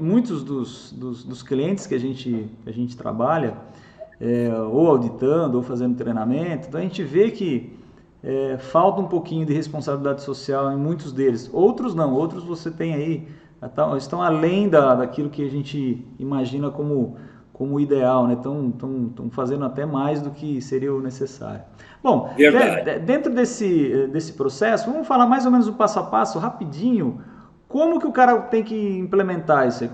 muitos dos clientes que a gente trabalha, ou auditando, ou fazendo treinamento, então a gente vê que falta um pouquinho de responsabilidade social em muitos deles. Outros não, outros você tem aí, estão além daquilo que a gente imagina como ideal, né? Estão fazendo até mais do que seria o necessário. Bom, dentro desse processo, vamos falar mais ou menos o passo a passo, rapidinho, como que o cara tem que implementar isso aí?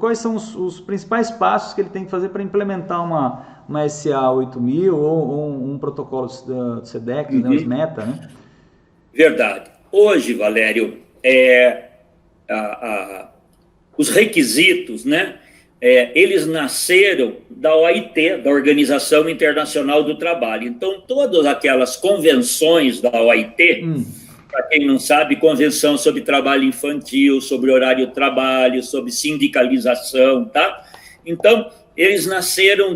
Quais são os principais passos que ele tem que fazer para implementar uma SA 8000 ou um protocolo do SEDEX, né, os META, né? Verdade. Hoje, Valério, os requisitos, né, eles nasceram da OIT, da Organização Internacional do Trabalho. Então, todas aquelas convenções da OIT, para quem não sabe, Convenção sobre Trabalho Infantil, sobre horário de trabalho, sobre sindicalização, tá? Então, eles nasceram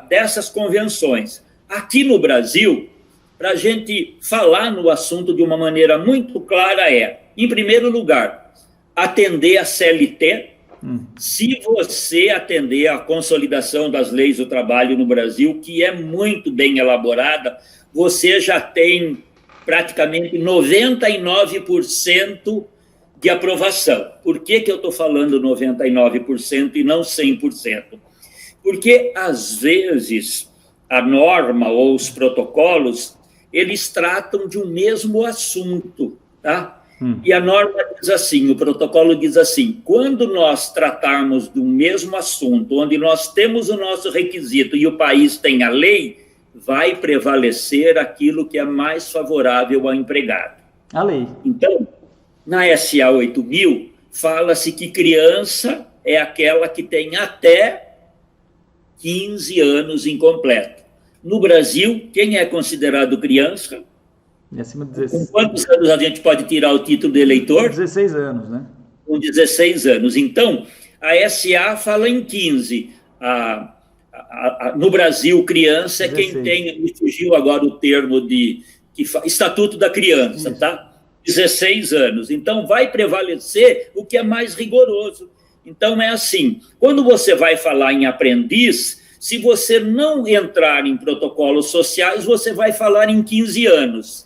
dessas convenções. Aqui no Brasil, para a gente falar no assunto de uma maneira muito clara em primeiro lugar, atender a CLT. Se você atender à consolidação das leis do trabalho no Brasil, que é muito bem elaborada, você já tem praticamente 99% de aprovação. Por que eu estou falando 99% e não 100%? Porque, às vezes, a norma ou os protocolos, eles tratam de um mesmo assunto, tá? E a norma diz assim, o protocolo diz assim, quando nós tratarmos do mesmo assunto, onde nós temos o nosso requisito e o país tem a lei, vai prevalecer aquilo que é mais favorável ao empregado. A lei. Então, na SA 8000, fala-se que criança é aquela que tem até 15 anos incompleto. No Brasil, quem é considerado criança? Acima de 16. Com quantos anos a gente pode tirar o título de eleitor? 16 anos, né? Com 16 anos. Então, a SA fala em 15. No Brasil, criança é 16. Quem tem, me fugiu agora o termo Estatuto da Criança, isso. Tá? 16 anos. Então, vai prevalecer o que é mais rigoroso. Então, é assim, quando você vai falar em aprendiz, se você não entrar em protocolos sociais, você vai falar em 15 anos.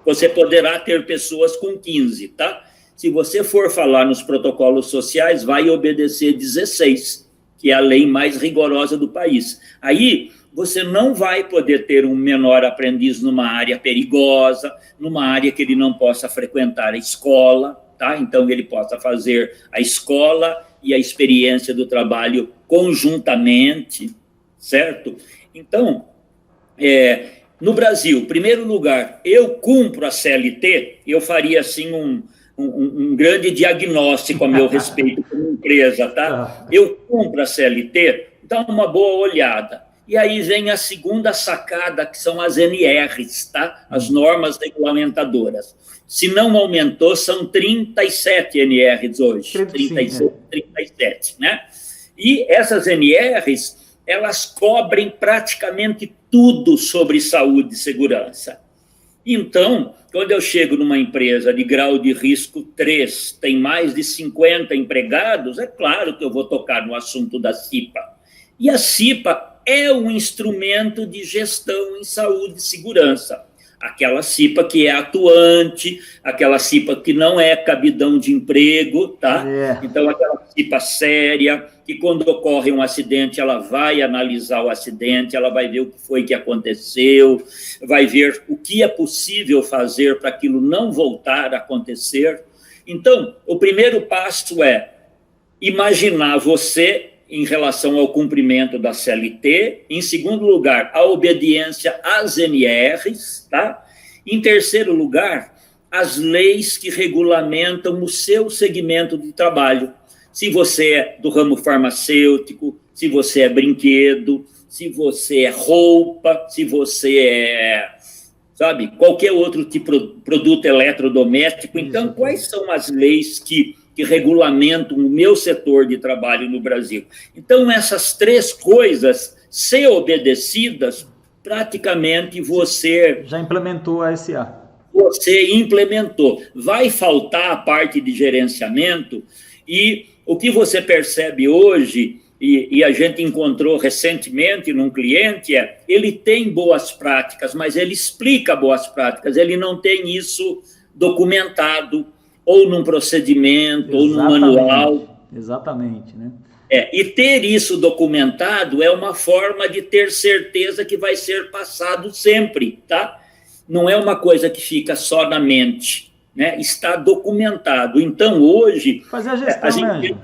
Você poderá ter pessoas com 15, tá? Se você for falar nos protocolos sociais, vai obedecer 16, que é a lei mais rigorosa do país. Aí, você não vai poder ter um menor aprendiz numa área perigosa, numa área que ele não possa frequentar a escola, tá? Então, ele possa fazer a escola e a experiência do trabalho conjuntamente, certo? Então, no Brasil, em primeiro lugar, eu cumpro a CLT, eu faria assim um grande diagnóstico a meu respeito como empresa, tá? Eu compro a CLT, dá uma boa olhada. E aí vem a segunda sacada, que são as NRs, tá? As normas regulamentadoras. Se não aumentou, são 37 NRs hoje. 37, né? E essas NRs, elas cobrem praticamente tudo sobre saúde e segurança. Então, quando eu chego numa empresa de grau de risco 3, tem mais de 50 empregados, é claro que eu vou tocar no assunto da CIPA. E a CIPA é um instrumento de gestão em saúde e segurança. Aquela CIPA que é atuante, aquela CIPA que não é cabidão de emprego, tá? Então, aquela CIPA séria, que quando ocorre um acidente, ela vai analisar o acidente, ela vai ver o que foi que aconteceu, vai ver o que é possível fazer para aquilo não voltar a acontecer. Então, o primeiro passo é imaginar você em relação ao cumprimento da CLT, em segundo lugar, a obediência às NRs, tá? Em terceiro lugar, as leis que regulamentam o seu segmento de trabalho. Se você é do ramo farmacêutico, se você é brinquedo, se você é roupa, se você é, sabe, qualquer outro tipo de produto eletrodoméstico. Então, quais são as leis que regulamentam o meu setor de trabalho no Brasil? Então, essas três coisas, se obedecidas, praticamente você... Já implementou a SA. Você implementou. Vai faltar a parte de gerenciamento, e o que você percebe hoje, e a gente encontrou recentemente num cliente, ele tem boas práticas, mas ele explica boas práticas, ele não tem isso documentado, ou num procedimento, ou num manual. Exatamente, né? E ter isso documentado é uma forma de ter certeza que vai ser passado sempre, tá? Não é uma coisa que fica só na mente, né? Está documentado. Então, hoje... Fazer a gestão, né?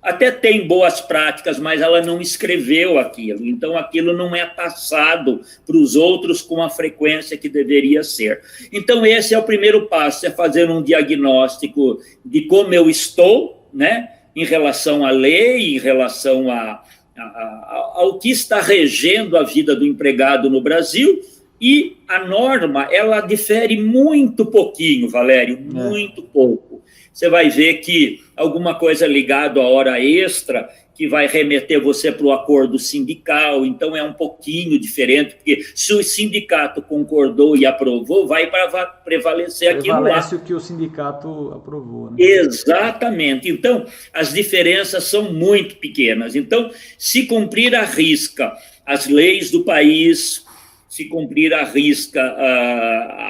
Até tem boas práticas, mas ela não escreveu aquilo. Então, aquilo não é passado para os outros com a frequência que deveria ser. Então, esse é o primeiro passo, é fazer um diagnóstico de como eu estou, né, em relação à lei, em relação ao que está regendo a vida do empregado no Brasil. E a norma, ela difere muito pouquinho, Valério, muito pouco. Você vai ver que alguma coisa ligada à hora extra, que vai remeter você para o acordo sindical, então é um pouquinho diferente, porque se o sindicato concordou e aprovou, vai prevalecer aquilo lá. Prevalece o que o sindicato aprovou, né? Exatamente. Então, as diferenças são muito pequenas. Então, se cumprir à risca as leis do país, se cumprir à risca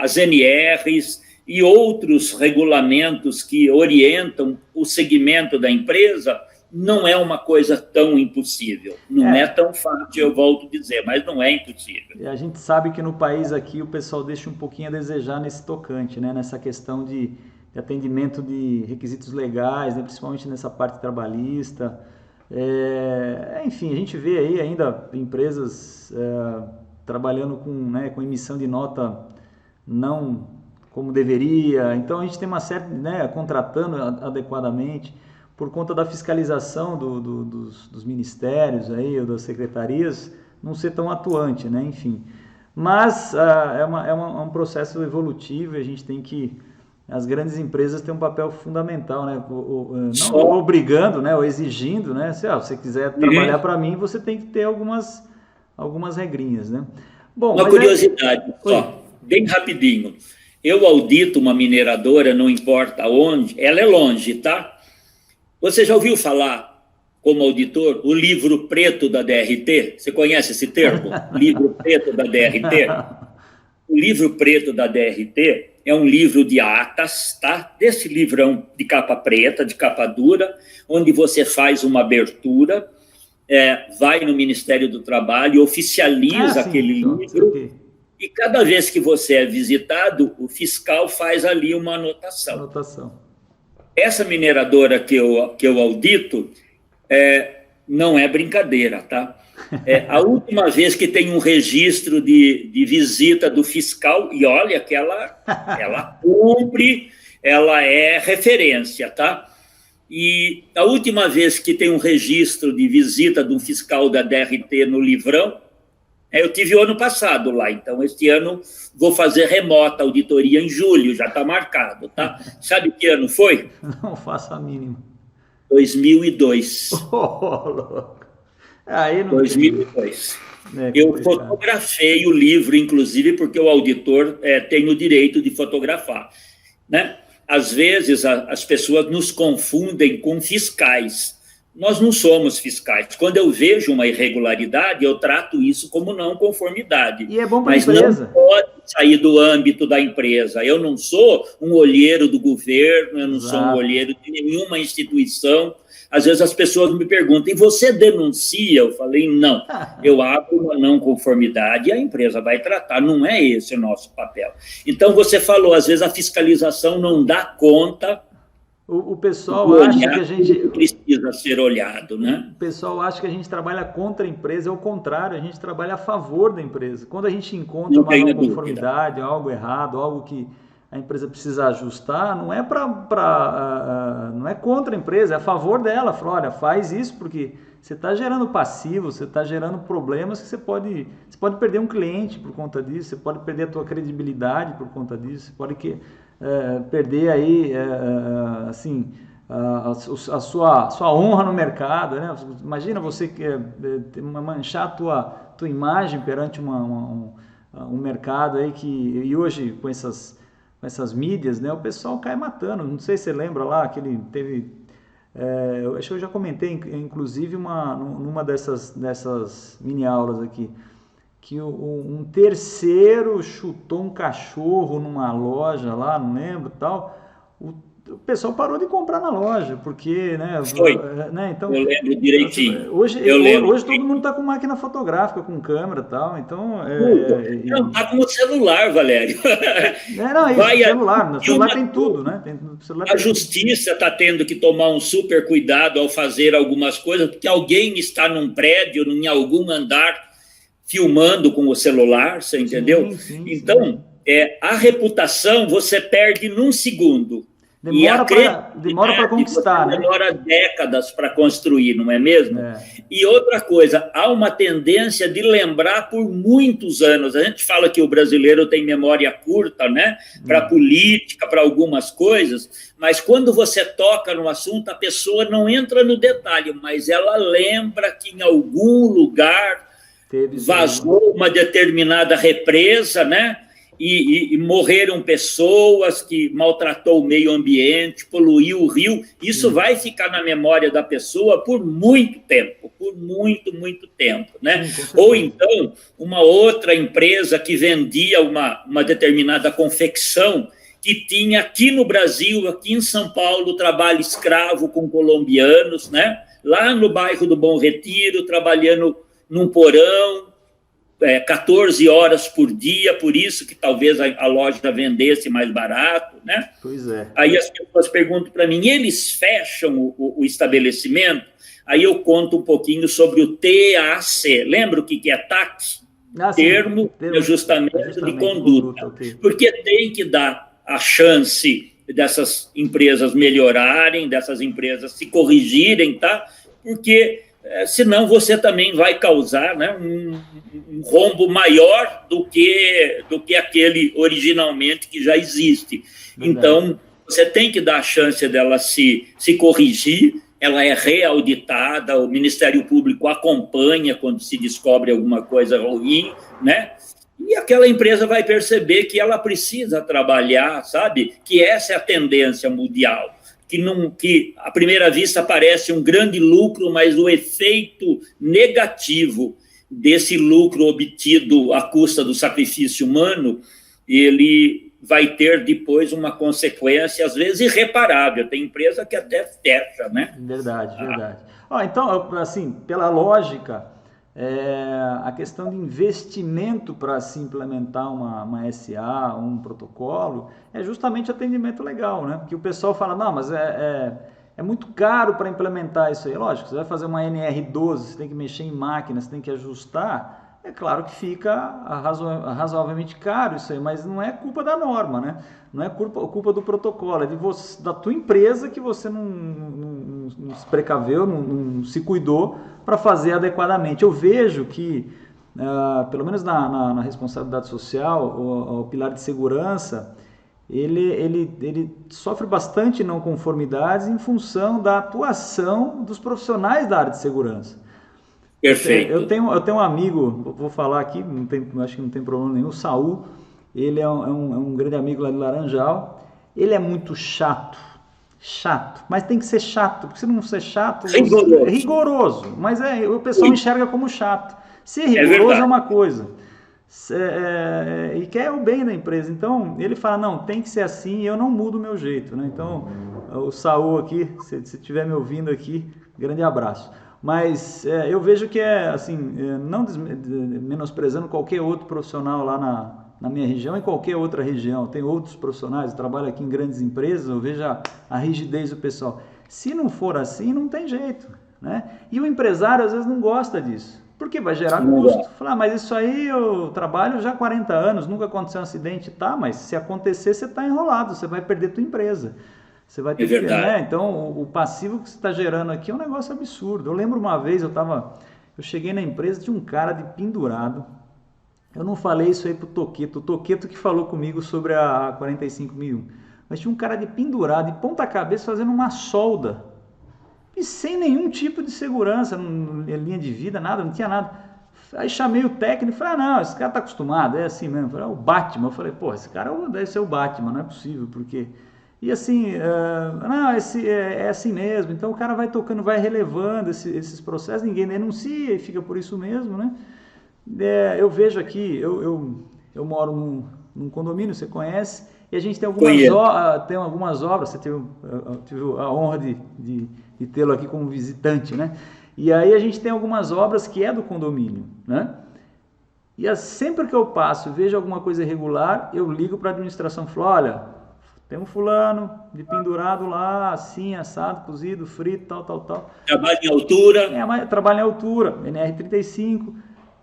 as NRs e outros regulamentos que orientam o segmento da empresa, não é uma coisa tão impossível. Não é tão fácil, eu volto a dizer, mas não é impossível. E a gente sabe que no país aqui o pessoal deixa um pouquinho a desejar nesse tocante, né? Nessa questão de atendimento de requisitos legais, né? Principalmente nessa parte trabalhista. Enfim, a gente vê aí ainda empresas trabalhando com emissão de nota não como deveria. Então a gente tem uma série, né, contratando adequadamente, por conta da fiscalização dos ministérios aí, ou das secretarias, não ser tão atuante, né? Enfim. Mas é um processo evolutivo, e a gente tem que... As grandes empresas têm um papel fundamental, né? Não obrigando, né, ou exigindo, né? Se você quiser trabalhar para mim, você tem que ter algumas regrinhas, né? Bom, uma curiosidade, só, bem rapidinho. Eu audito uma mineradora, não importa onde, ela é longe, tá? Você já ouviu falar, como auditor, o livro preto da DRT? Você conhece esse termo? Livro preto da DRT? O livro preto da DRT é um livro de atas, tá? Desse livrão de capa preta, de capa dura, onde você faz uma abertura, vai no Ministério do Trabalho, oficializa aquele livro, e cada vez que você é visitado, o fiscal faz ali uma anotação. Essa mineradora que eu audito não é brincadeira, tá? A última vez que tem um registro de visita do fiscal, e olha que ela cumpre, ela é referência, tá? E a última vez que tem um registro de visita de um fiscal da DRT no Livrão, eu tive o ano passado lá, então este ano vou fazer remota auditoria em julho, já está marcado, tá? Sabe que ano foi? Não faço a mínima. 2002. Louco. Aí não 2002. Eu fotografei o livro, inclusive, porque o auditor tem o direito de fotografar, né? Às vezes as pessoas nos confundem com fiscais. Nós não somos fiscais. Quando eu vejo uma irregularidade, eu trato isso como não conformidade. E é bom para a empresa. Não pode sair do âmbito da empresa. Eu não sou um olheiro do governo, eu não sou um olheiro de nenhuma instituição. Às vezes as pessoas me perguntam, e você denuncia? Eu falei, não. Eu abro uma não conformidade e a empresa vai tratar. Não é esse o nosso papel. Então, você falou, às vezes a fiscalização não dá conta. O pessoal acha que a gente precisa ser olhado, né? O pessoal acha que a gente trabalha contra a empresa, é o contrário, a gente trabalha a favor da empresa. Quando a gente encontra uma não conformidade, algo errado, algo que a empresa precisa ajustar, não é não é contra a empresa, é a favor dela. Fala, olha, faz isso porque você está gerando passivo, você está gerando problemas que você pode perder um cliente por conta disso, você pode perder a tua credibilidade por conta disso, você pode perder aí, assim, a sua honra no mercado, né? Imagina você manchar a tua imagem perante um mercado aí e hoje com essas mídias, né? O pessoal cai matando. Não sei se você lembra lá que ele teve, eu acho que eu já comentei, inclusive numa dessas mini aulas aqui, que um terceiro chutou um cachorro numa loja lá, não lembro, tal, o pessoal parou de comprar na loja, porque, né? Foi. Né, então, eu lembro direitinho. Hoje todo mundo está com máquina fotográfica, com câmera e tal, então... Não, está com o celular, Valério. No celular tem tudo, né? A justiça está tendo que tomar um super cuidado ao fazer algumas coisas, porque alguém está num prédio, em algum andar, filmando com o celular, você entendeu? Sim, então, a reputação você perde num segundo. Demora para conquistar, né? Demora décadas para construir, não é mesmo? E outra coisa, há uma tendência de lembrar por muitos anos. A gente fala que o brasileiro tem memória curta, né? Para política, para algumas coisas, mas quando você toca no assunto, a pessoa não entra no detalhe, mas ela lembra que em algum lugar vazou uma determinada represa, né? E morreram pessoas, que maltratou o meio ambiente, poluiu o rio. Isso vai ficar na memória da pessoa por muito tempo, por muito, muito tempo, né? Ou então, uma outra empresa que vendia uma determinada confecção, que tinha aqui no Brasil, aqui em São Paulo, trabalho escravo com colombianos, né? Lá no bairro do Bom Retiro, trabalhando num porão, 14 horas por dia, por isso que talvez a loja vendesse mais barato, né? Pois é. Aí as pessoas perguntam para mim, eles fecham o estabelecimento? Aí eu conto um pouquinho sobre o TAC. Lembra o que é TAC? Termo de ajustamento de conduta. Okay. Porque tem que dar a chance dessas empresas melhorarem, dessas empresas se corrigirem, tá? Porque... senão você também vai causar, né, um rombo maior do que aquele originalmente que já existe. Verdade. Então, você tem que dar a chance dela se corrigir, ela é reauditada, o Ministério Público acompanha quando se descobre alguma coisa ruim, né? E aquela empresa vai perceber que ela precisa trabalhar, sabe? Que essa é a tendência mundial. Que à primeira vista parece um grande lucro, mas o efeito negativo desse lucro obtido à custa do sacrifício humano, ele vai ter depois uma consequência, às vezes, irreparável. Tem empresa que até fecha, né? Verdade. Então, assim, pela lógica, a questão de investimento para se implementar uma SA, um protocolo, é justamente atendimento legal, né? Porque o pessoal fala, não, mas é muito caro para implementar isso aí. Lógico, você vai fazer uma NR12, você tem que mexer em máquina, você tem que ajustar, é claro que fica razoavelmente caro isso aí, mas não é culpa da norma, né? Não é culpa do protocolo, é da tua empresa que você não se precaveu, não se cuidou para fazer adequadamente. Eu vejo que, pelo menos na responsabilidade social, o pilar de segurança, ele sofre bastante não conformidades em função da atuação dos profissionais da área de segurança. Perfeito. Eu tenho um amigo, vou falar aqui, acho que não tem problema nenhum, o Saul, ele é um grande amigo lá de Laranjal, ele é muito chato, mas tem que ser chato, porque se não ser chato, é rigoroso, mas o pessoal enxerga como chato. Ser rigoroso é uma coisa, e quer o bem da empresa, então ele fala, não, tem que ser assim, eu não mudo o meu jeito, né? Então, o Saul aqui, se estiver me ouvindo aqui, grande abraço. Mas eu vejo que assim, não menosprezando qualquer outro profissional lá na minha região e qualquer outra região. Tem outros profissionais, eu trabalho aqui em grandes empresas, eu vejo a rigidez do pessoal. Se não for assim, não tem jeito, né? E o empresário às vezes não gosta disso, porque vai gerar custo. Falar, mas isso aí eu trabalho já há 40 anos, nunca aconteceu um acidente, tá, mas se acontecer você está enrolado, você vai perder tua empresa. Você vai ter que, né? Então, o passivo que você está gerando aqui é um negócio absurdo. Eu lembro uma vez, eu cheguei na empresa, tinha um cara de pendurado. Eu não falei isso aí pro Toqueto, o Toqueto que falou comigo sobre a 45.001. Mas tinha um cara de pendurado, de ponta cabeça, fazendo uma solda. E sem nenhum tipo de segurança, linha de vida, nada, não tinha nada. Aí chamei o técnico e falei, não, esse cara tá acostumado, é assim mesmo. Eu falei, o Batman. Eu falei, pô, esse cara deve ser o Batman, não é possível, porque... E assim, não, é assim mesmo. Então o cara vai tocando, vai relevando esses processos, ninguém denuncia e fica por isso mesmo, né? Eu vejo aqui, eu moro num condomínio, você conhece, e a gente tem algumas obras, você tive a honra de tê-lo aqui como visitante, né? E aí a gente tem algumas obras que é do condomínio, né? E sempre que eu passo e vejo alguma coisa irregular, eu ligo para a administração e falo, olha... Tem um fulano de pendurado lá, assim, assado, cozido, frito, tal. Trabalha em altura. Trabalha em altura, NR35.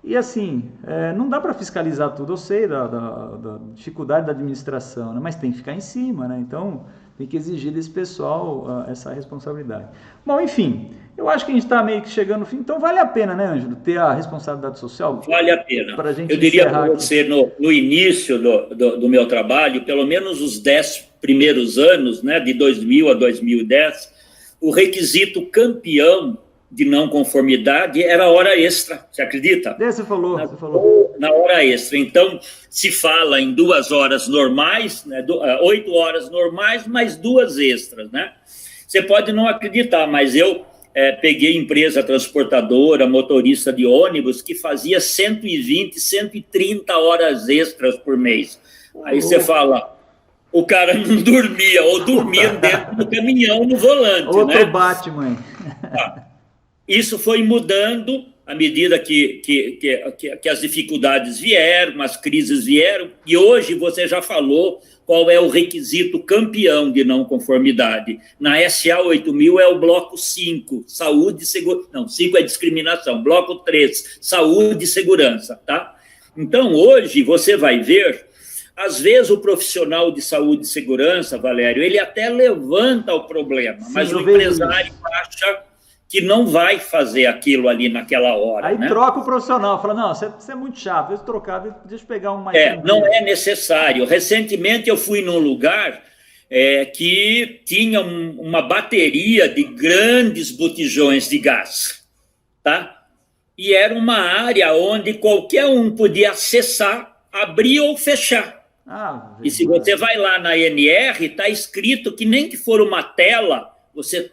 E assim, não dá para fiscalizar tudo, eu sei da dificuldade da administração, né? Mas tem que ficar em cima, né? Então, tem que exigir desse pessoal essa responsabilidade. Bom, enfim, eu acho que a gente está meio que chegando no fim, então vale a pena, né, Ângelo, ter a responsabilidade social? Vale a pena. Pra gente eu diria para você, no início do meu trabalho, pelo menos os 10 primeiros anos, né, de 2000 a 2010, o requisito campeão de não conformidade era a hora extra, você acredita? Você falou. Na hora extra. Então, se fala em 2 horas normais, né, 8 horas normais, mais 2 extras, né? Você pode não acreditar, mas eu peguei empresa transportadora, motorista de ônibus, que fazia 120, 130 horas extras por mês. Aí você fala... O cara não dormia, ou dormia dentro do caminhão no volante. Outro Batman. Isso foi mudando à medida que as dificuldades vieram, as crises vieram, e hoje você já falou qual é o requisito campeão de não conformidade. Na SA 8000 é o bloco 5, saúde e segurança. Não, 5 é discriminação. Bloco 3, saúde e segurança, tá? Então, hoje, você vai ver... Às vezes o profissional de saúde e segurança, Valério, ele até levanta o problema, sim, mas o empresário acha que não vai fazer aquilo ali naquela hora. Aí, né? Troca o profissional, fala, não, você é muito chato, deixa eu trocar, deixa eu pegar um mais... Não é necessário. Recentemente eu fui num lugar que tinha uma bateria de grandes botijões de gás, tá? E era uma área onde qualquer um podia acessar, abrir ou fechar. E se você vai lá na NR, está escrito que nem que for uma tela, você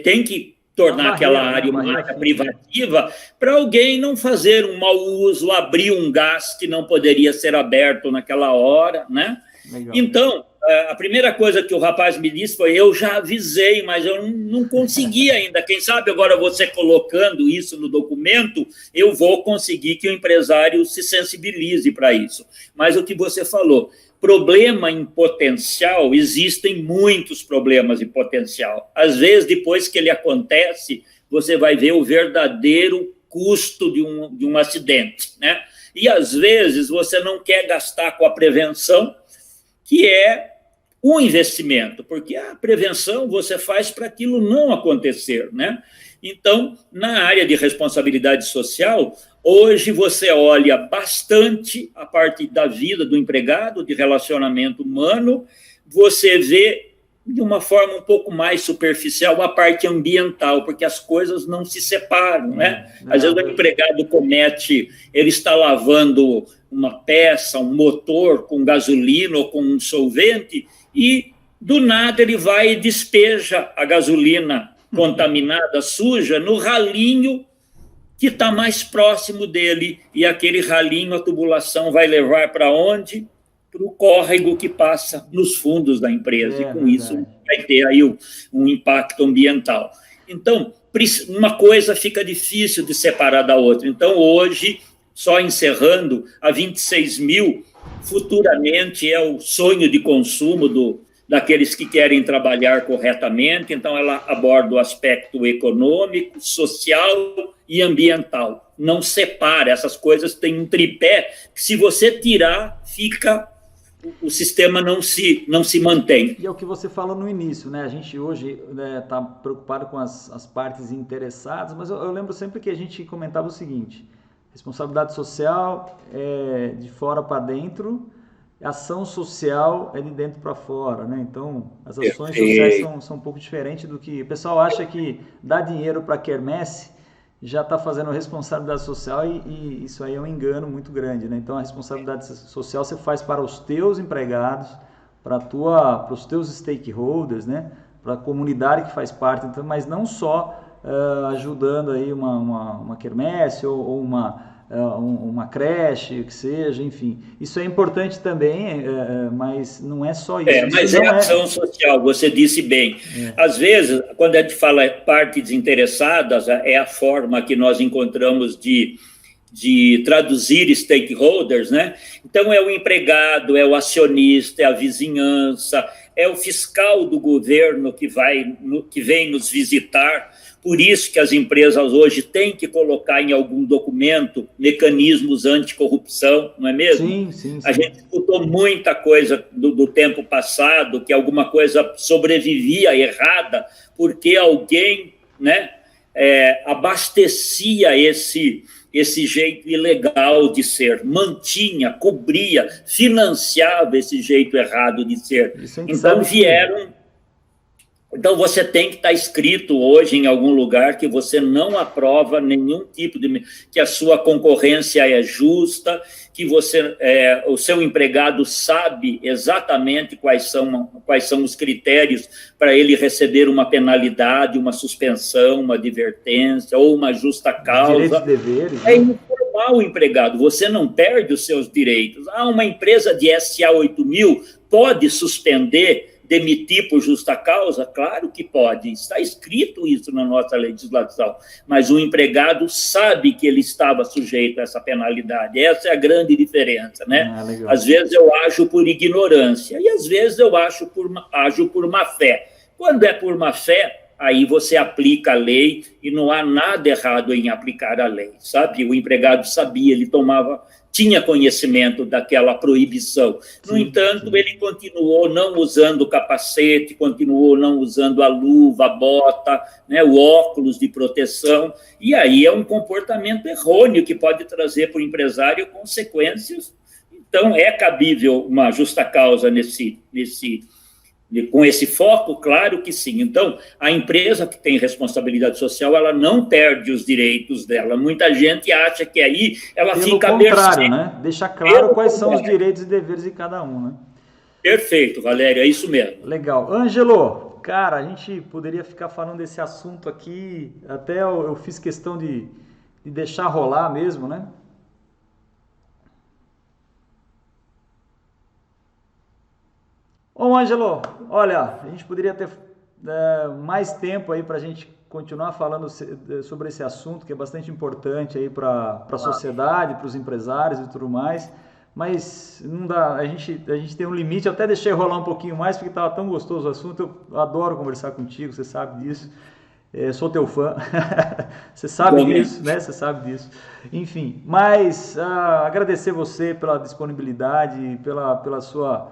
tem que tornar aquela área uma área privativa para alguém não fazer um mau uso, abrir um gás que não poderia ser aberto naquela hora, né? Legal. Então, a primeira coisa que o rapaz me disse foi, eu já avisei, mas eu não consegui ainda. Quem sabe agora você colocando isso no documento, eu vou conseguir que o empresário se sensibilize para isso. Mas o que você falou, problema em potencial, existem muitos problemas em potencial. Às vezes, depois que ele acontece, você vai ver o verdadeiro custo de um acidente, né? E, às vezes, você não quer gastar com a prevenção, que é um investimento, porque a prevenção você faz para aquilo não acontecer, né? Então, na área de responsabilidade social, hoje você olha bastante a parte da vida do empregado, de relacionamento humano, você vê de uma forma um pouco mais superficial a parte ambiental, porque as coisas não se separam, né? Às vezes o empregado comete, ele está lavando uma peça, um motor com gasolina ou com um solvente e, do nada, ele vai e despeja a gasolina contaminada, suja, no ralinho que está mais próximo dele, e aquele ralinho, a tubulação vai levar para onde? Para o córrego que passa nos fundos da empresa, e com isso vai ter aí um impacto ambiental. Então, uma coisa fica difícil de separar da outra. Então, hoje, só encerrando, a 26 mil, futuramente é o sonho de consumo daqueles que querem trabalhar corretamente. Então, ela aborda o aspecto econômico, social e ambiental. Não separa, essas coisas têm um tripé que, se você tirar, o sistema não se mantém. E é o que você falou no inío, né? A gente hoje está preocupado com as partes interessadas, mas eu lembro sempre que a gente comentava o seguinte: responsabilidade social é de fora para dentro, ação social é de dentro para fora, né? Então, as ações sociais são um pouco diferentes do que... O pessoal acha que dar dinheiro para quermesse já está fazendo responsabilidade social, e isso aí é um engano muito grande, né? Então, a responsabilidade social você faz para os teus empregados, para os teus stakeholders, né? Para a comunidade que faz parte, então, mas não só ajudando aí uma quermesse ou uma creche, o que seja, enfim. Isso é importante também, mas não é só isso. Mas é ação social, você disse bem. Às vezes, quando a gente fala partes interessadas, é a forma que nós encontramos de traduzir stakeholders, né? Então, é o empregado, é o acionista, é a vizinhança, é o fiscal do governo que vem nos visitar. Por isso que as empresas hoje têm que colocar em algum documento mecanismos anticorrupção, não é mesmo? Sim. A gente escutou muita coisa do tempo passado, que alguma coisa sobrevivia errada, porque alguém, né, abastecia esse jeito ilegal de ser, mantinha, cobria, financiava esse jeito errado de ser. Então vieram... Então, você tem que estar escrito hoje em algum lugar que você não aprova nenhum tipo de... que a sua concorrência é justa, que o seu empregado sabe exatamente quais são os critérios para ele receber uma penalidade, uma suspensão, uma advertência ou uma justa causa. Deveres, é informar o empregado, você não perde os seus direitos. Uma empresa de SA 8000 pode suspender, demitir por justa causa? Claro que pode, está escrito isso na nossa legislação, mas o empregado sabe que ele estava sujeito a essa penalidade. Essa é a grande diferença, né? Às vezes eu ajo por ignorância e às vezes eu ajo por má fé. Quando é por má fé, aí você aplica a lei e não há nada errado em aplicar a lei, sabe? O empregado sabia, ele tinha conhecimento daquela proibição. No entanto, ele continuou não usando o capacete, continuou não usando a luva, a bota, né, o óculos de proteção, e aí é um comportamento errôneo que pode trazer para o empresário consequências. Então, é cabível uma justa causa com esse foco? Claro que sim. Então, a empresa que tem responsabilidade social, ela não perde os direitos dela. Muita gente acha que aí ela fica à mercê, né? Deixa claro quais são os direitos e deveres de cada um, né? Perfeito, Valério, é isso mesmo. Legal. Ângelo, cara, a gente poderia ficar falando desse assunto aqui, até eu fiz questão de deixar rolar mesmo, né? Ô, Ângelo, olha, a gente poderia ter mais tempo aí para a gente continuar falando sobre esse assunto, que é bastante importante aí para a sociedade, para os empresários e tudo mais, mas não dá, a gente tem um limite. Eu até deixei rolar um pouquinho mais, porque estava tão gostoso o assunto. Eu adoro conversar contigo, você sabe disso. Sou teu fã, você sabe disso, né? Você sabe disso. Enfim, mas agradecer você pela disponibilidade, pela sua,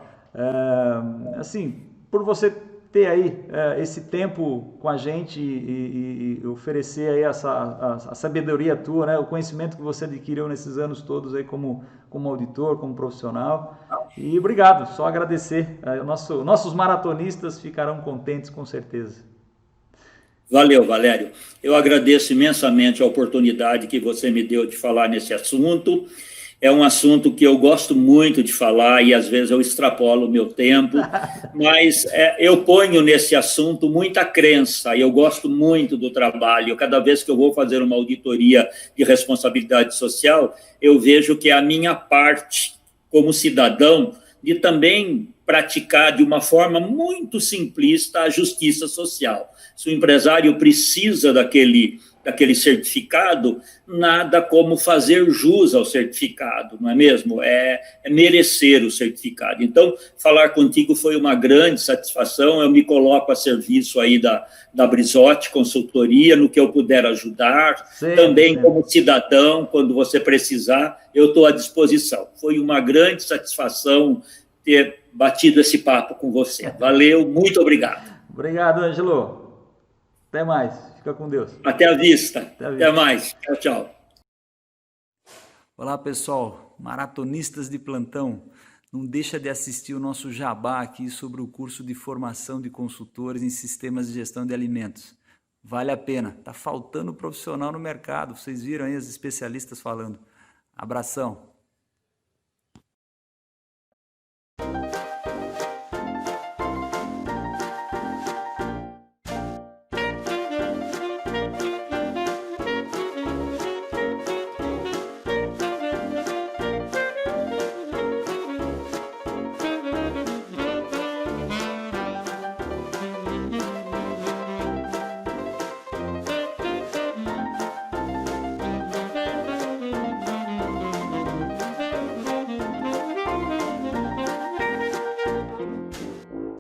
assim, por você ter aí esse tempo com a gente e oferecer aí a sabedoria tua, né? O conhecimento que você adquiriu nesses anos todos aí como auditor, como profissional. E obrigado, só agradecer. Nossos maratonistas ficarão contentes com certeza. Valeu, Valério. Eu agradeço imensamente a oportunidade que você me deu de falar nesse assunto. É um assunto que eu gosto muito de falar e às vezes eu extrapolo o meu tempo, mas eu ponho nesse assunto muita crença e eu gosto muito do trabalho. Cada vez que eu vou fazer uma auditoria de responsabilidade social, eu vejo que é a minha parte como cidadão de também praticar de uma forma muito simplista a justiça social. Se o empresário precisa daquele certificado, nada como fazer jus ao certificado, não é mesmo? É merecer o certificado. Então, falar contigo foi uma grande satisfação, eu me coloco a serviço aí da Brizotti Consultoria, no que eu puder ajudar, também como cidadão, quando você precisar, eu estou à disposição. Foi uma grande satisfação ter batido esse papo com você. Valeu, muito obrigado. Obrigado, Ângelo. Até mais. Fica com Deus. Até a vista. Até mais. Tchau, tchau. Olá, pessoal. Maratonistas de plantão. Não deixa de assistir o nosso jabá aqui sobre o curso de formação de consultores em sistemas de gestão de alimentos. Vale a pena. Tá faltando profissional no mercado. Vocês viram aí os especialistas falando. Abração.